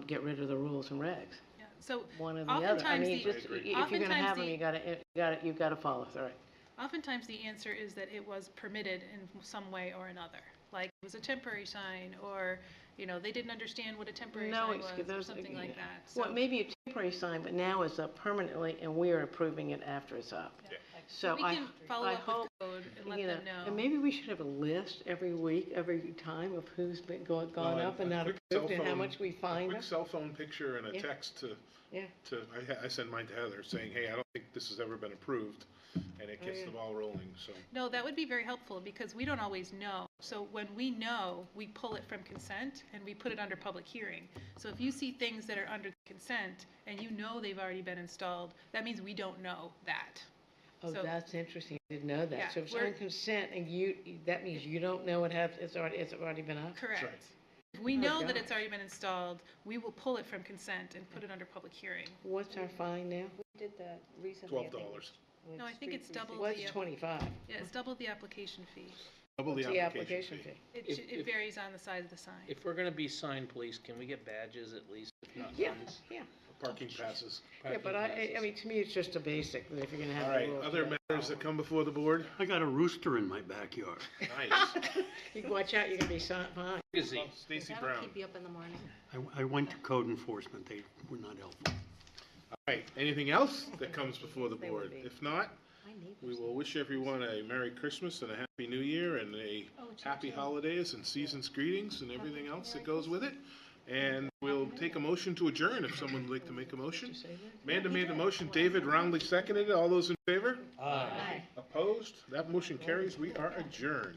get rid of the rules and regs. Yeah, so One or the other. I oftentimes mean, the- just, if you're gonna oftentimes have them, the- you've gotta follow through it. Oftentimes, the answer is that it was permitted in some way or another. Like, it was a temporary sign, or, they didn't understand what a temporary No, sign excuse- was, or those- something like that. Well, So, maybe a temporary sign, but now it's up permanently, and we are approving it after it's up. Yeah. So we I, can follow I up hope, with code and let you know, them know. and maybe we should have a list every week, every time of who's been gone Well, up and a not quick approved and cell how phone- much we A find quick them. cell phone picture and a Yeah. text to, Yeah. I send mine to Heather saying, hey, I don't think this has ever been approved, and it Oh, gets yeah. the ball rolling, so. No, that would be very helpful, because we don't always know. So when we know, we pull it from consent, and we put it under public hearing. So if you see things that are under consent, and you know they've already been installed, that means we don't know that. Oh, So- that's interesting. I didn't know that. Yeah, So if it's we're- on consent and that means you don't know it's already been up? Correct. right. If we Oh, know that gosh. it's already been installed, we will pull it from consent and put it under public hearing. What's our fine now? We did that recently. $12. No, I think it's double Well, the, it's 25. yeah, it's double the application fee. Double What's the application fee. It varies on the size of the sign. If we're gonna be sign police, can we get badges at least, if not Yeah, guns? yeah. Parking passes. Yeah, but I mean, to me, it's just a basic, that if you're gonna have All the right, rules. other you gotta matters that follow. come before the board? I got a rooster in my backyard. Nice. You can watch out, you're gonna be fined. Well, Stacy That'll Brown. keep you up in the morning. I went to code enforcement, they were not helpful. All right, anything else that comes before the They would board? be. If not, My neighbors. we will wish everyone a Merry Christmas and a Happy New Year and a Happy Holidays and season's greetings and everything else that goes with it. And we'll take a motion to adjourn if someone would like to make a motion. Amanda made the motion, David roundly seconded it. All those in favor? Aye. Opposed? That motion carries. We are adjourned.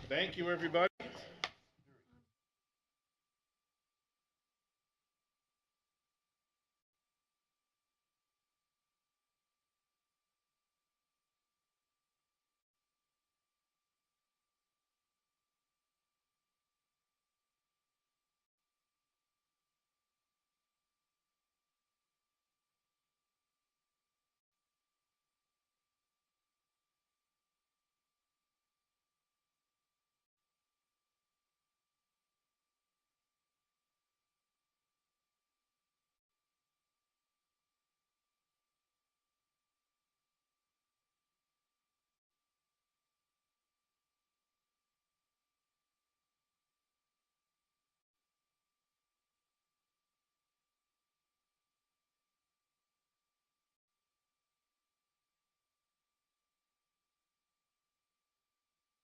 Thank you, everybody.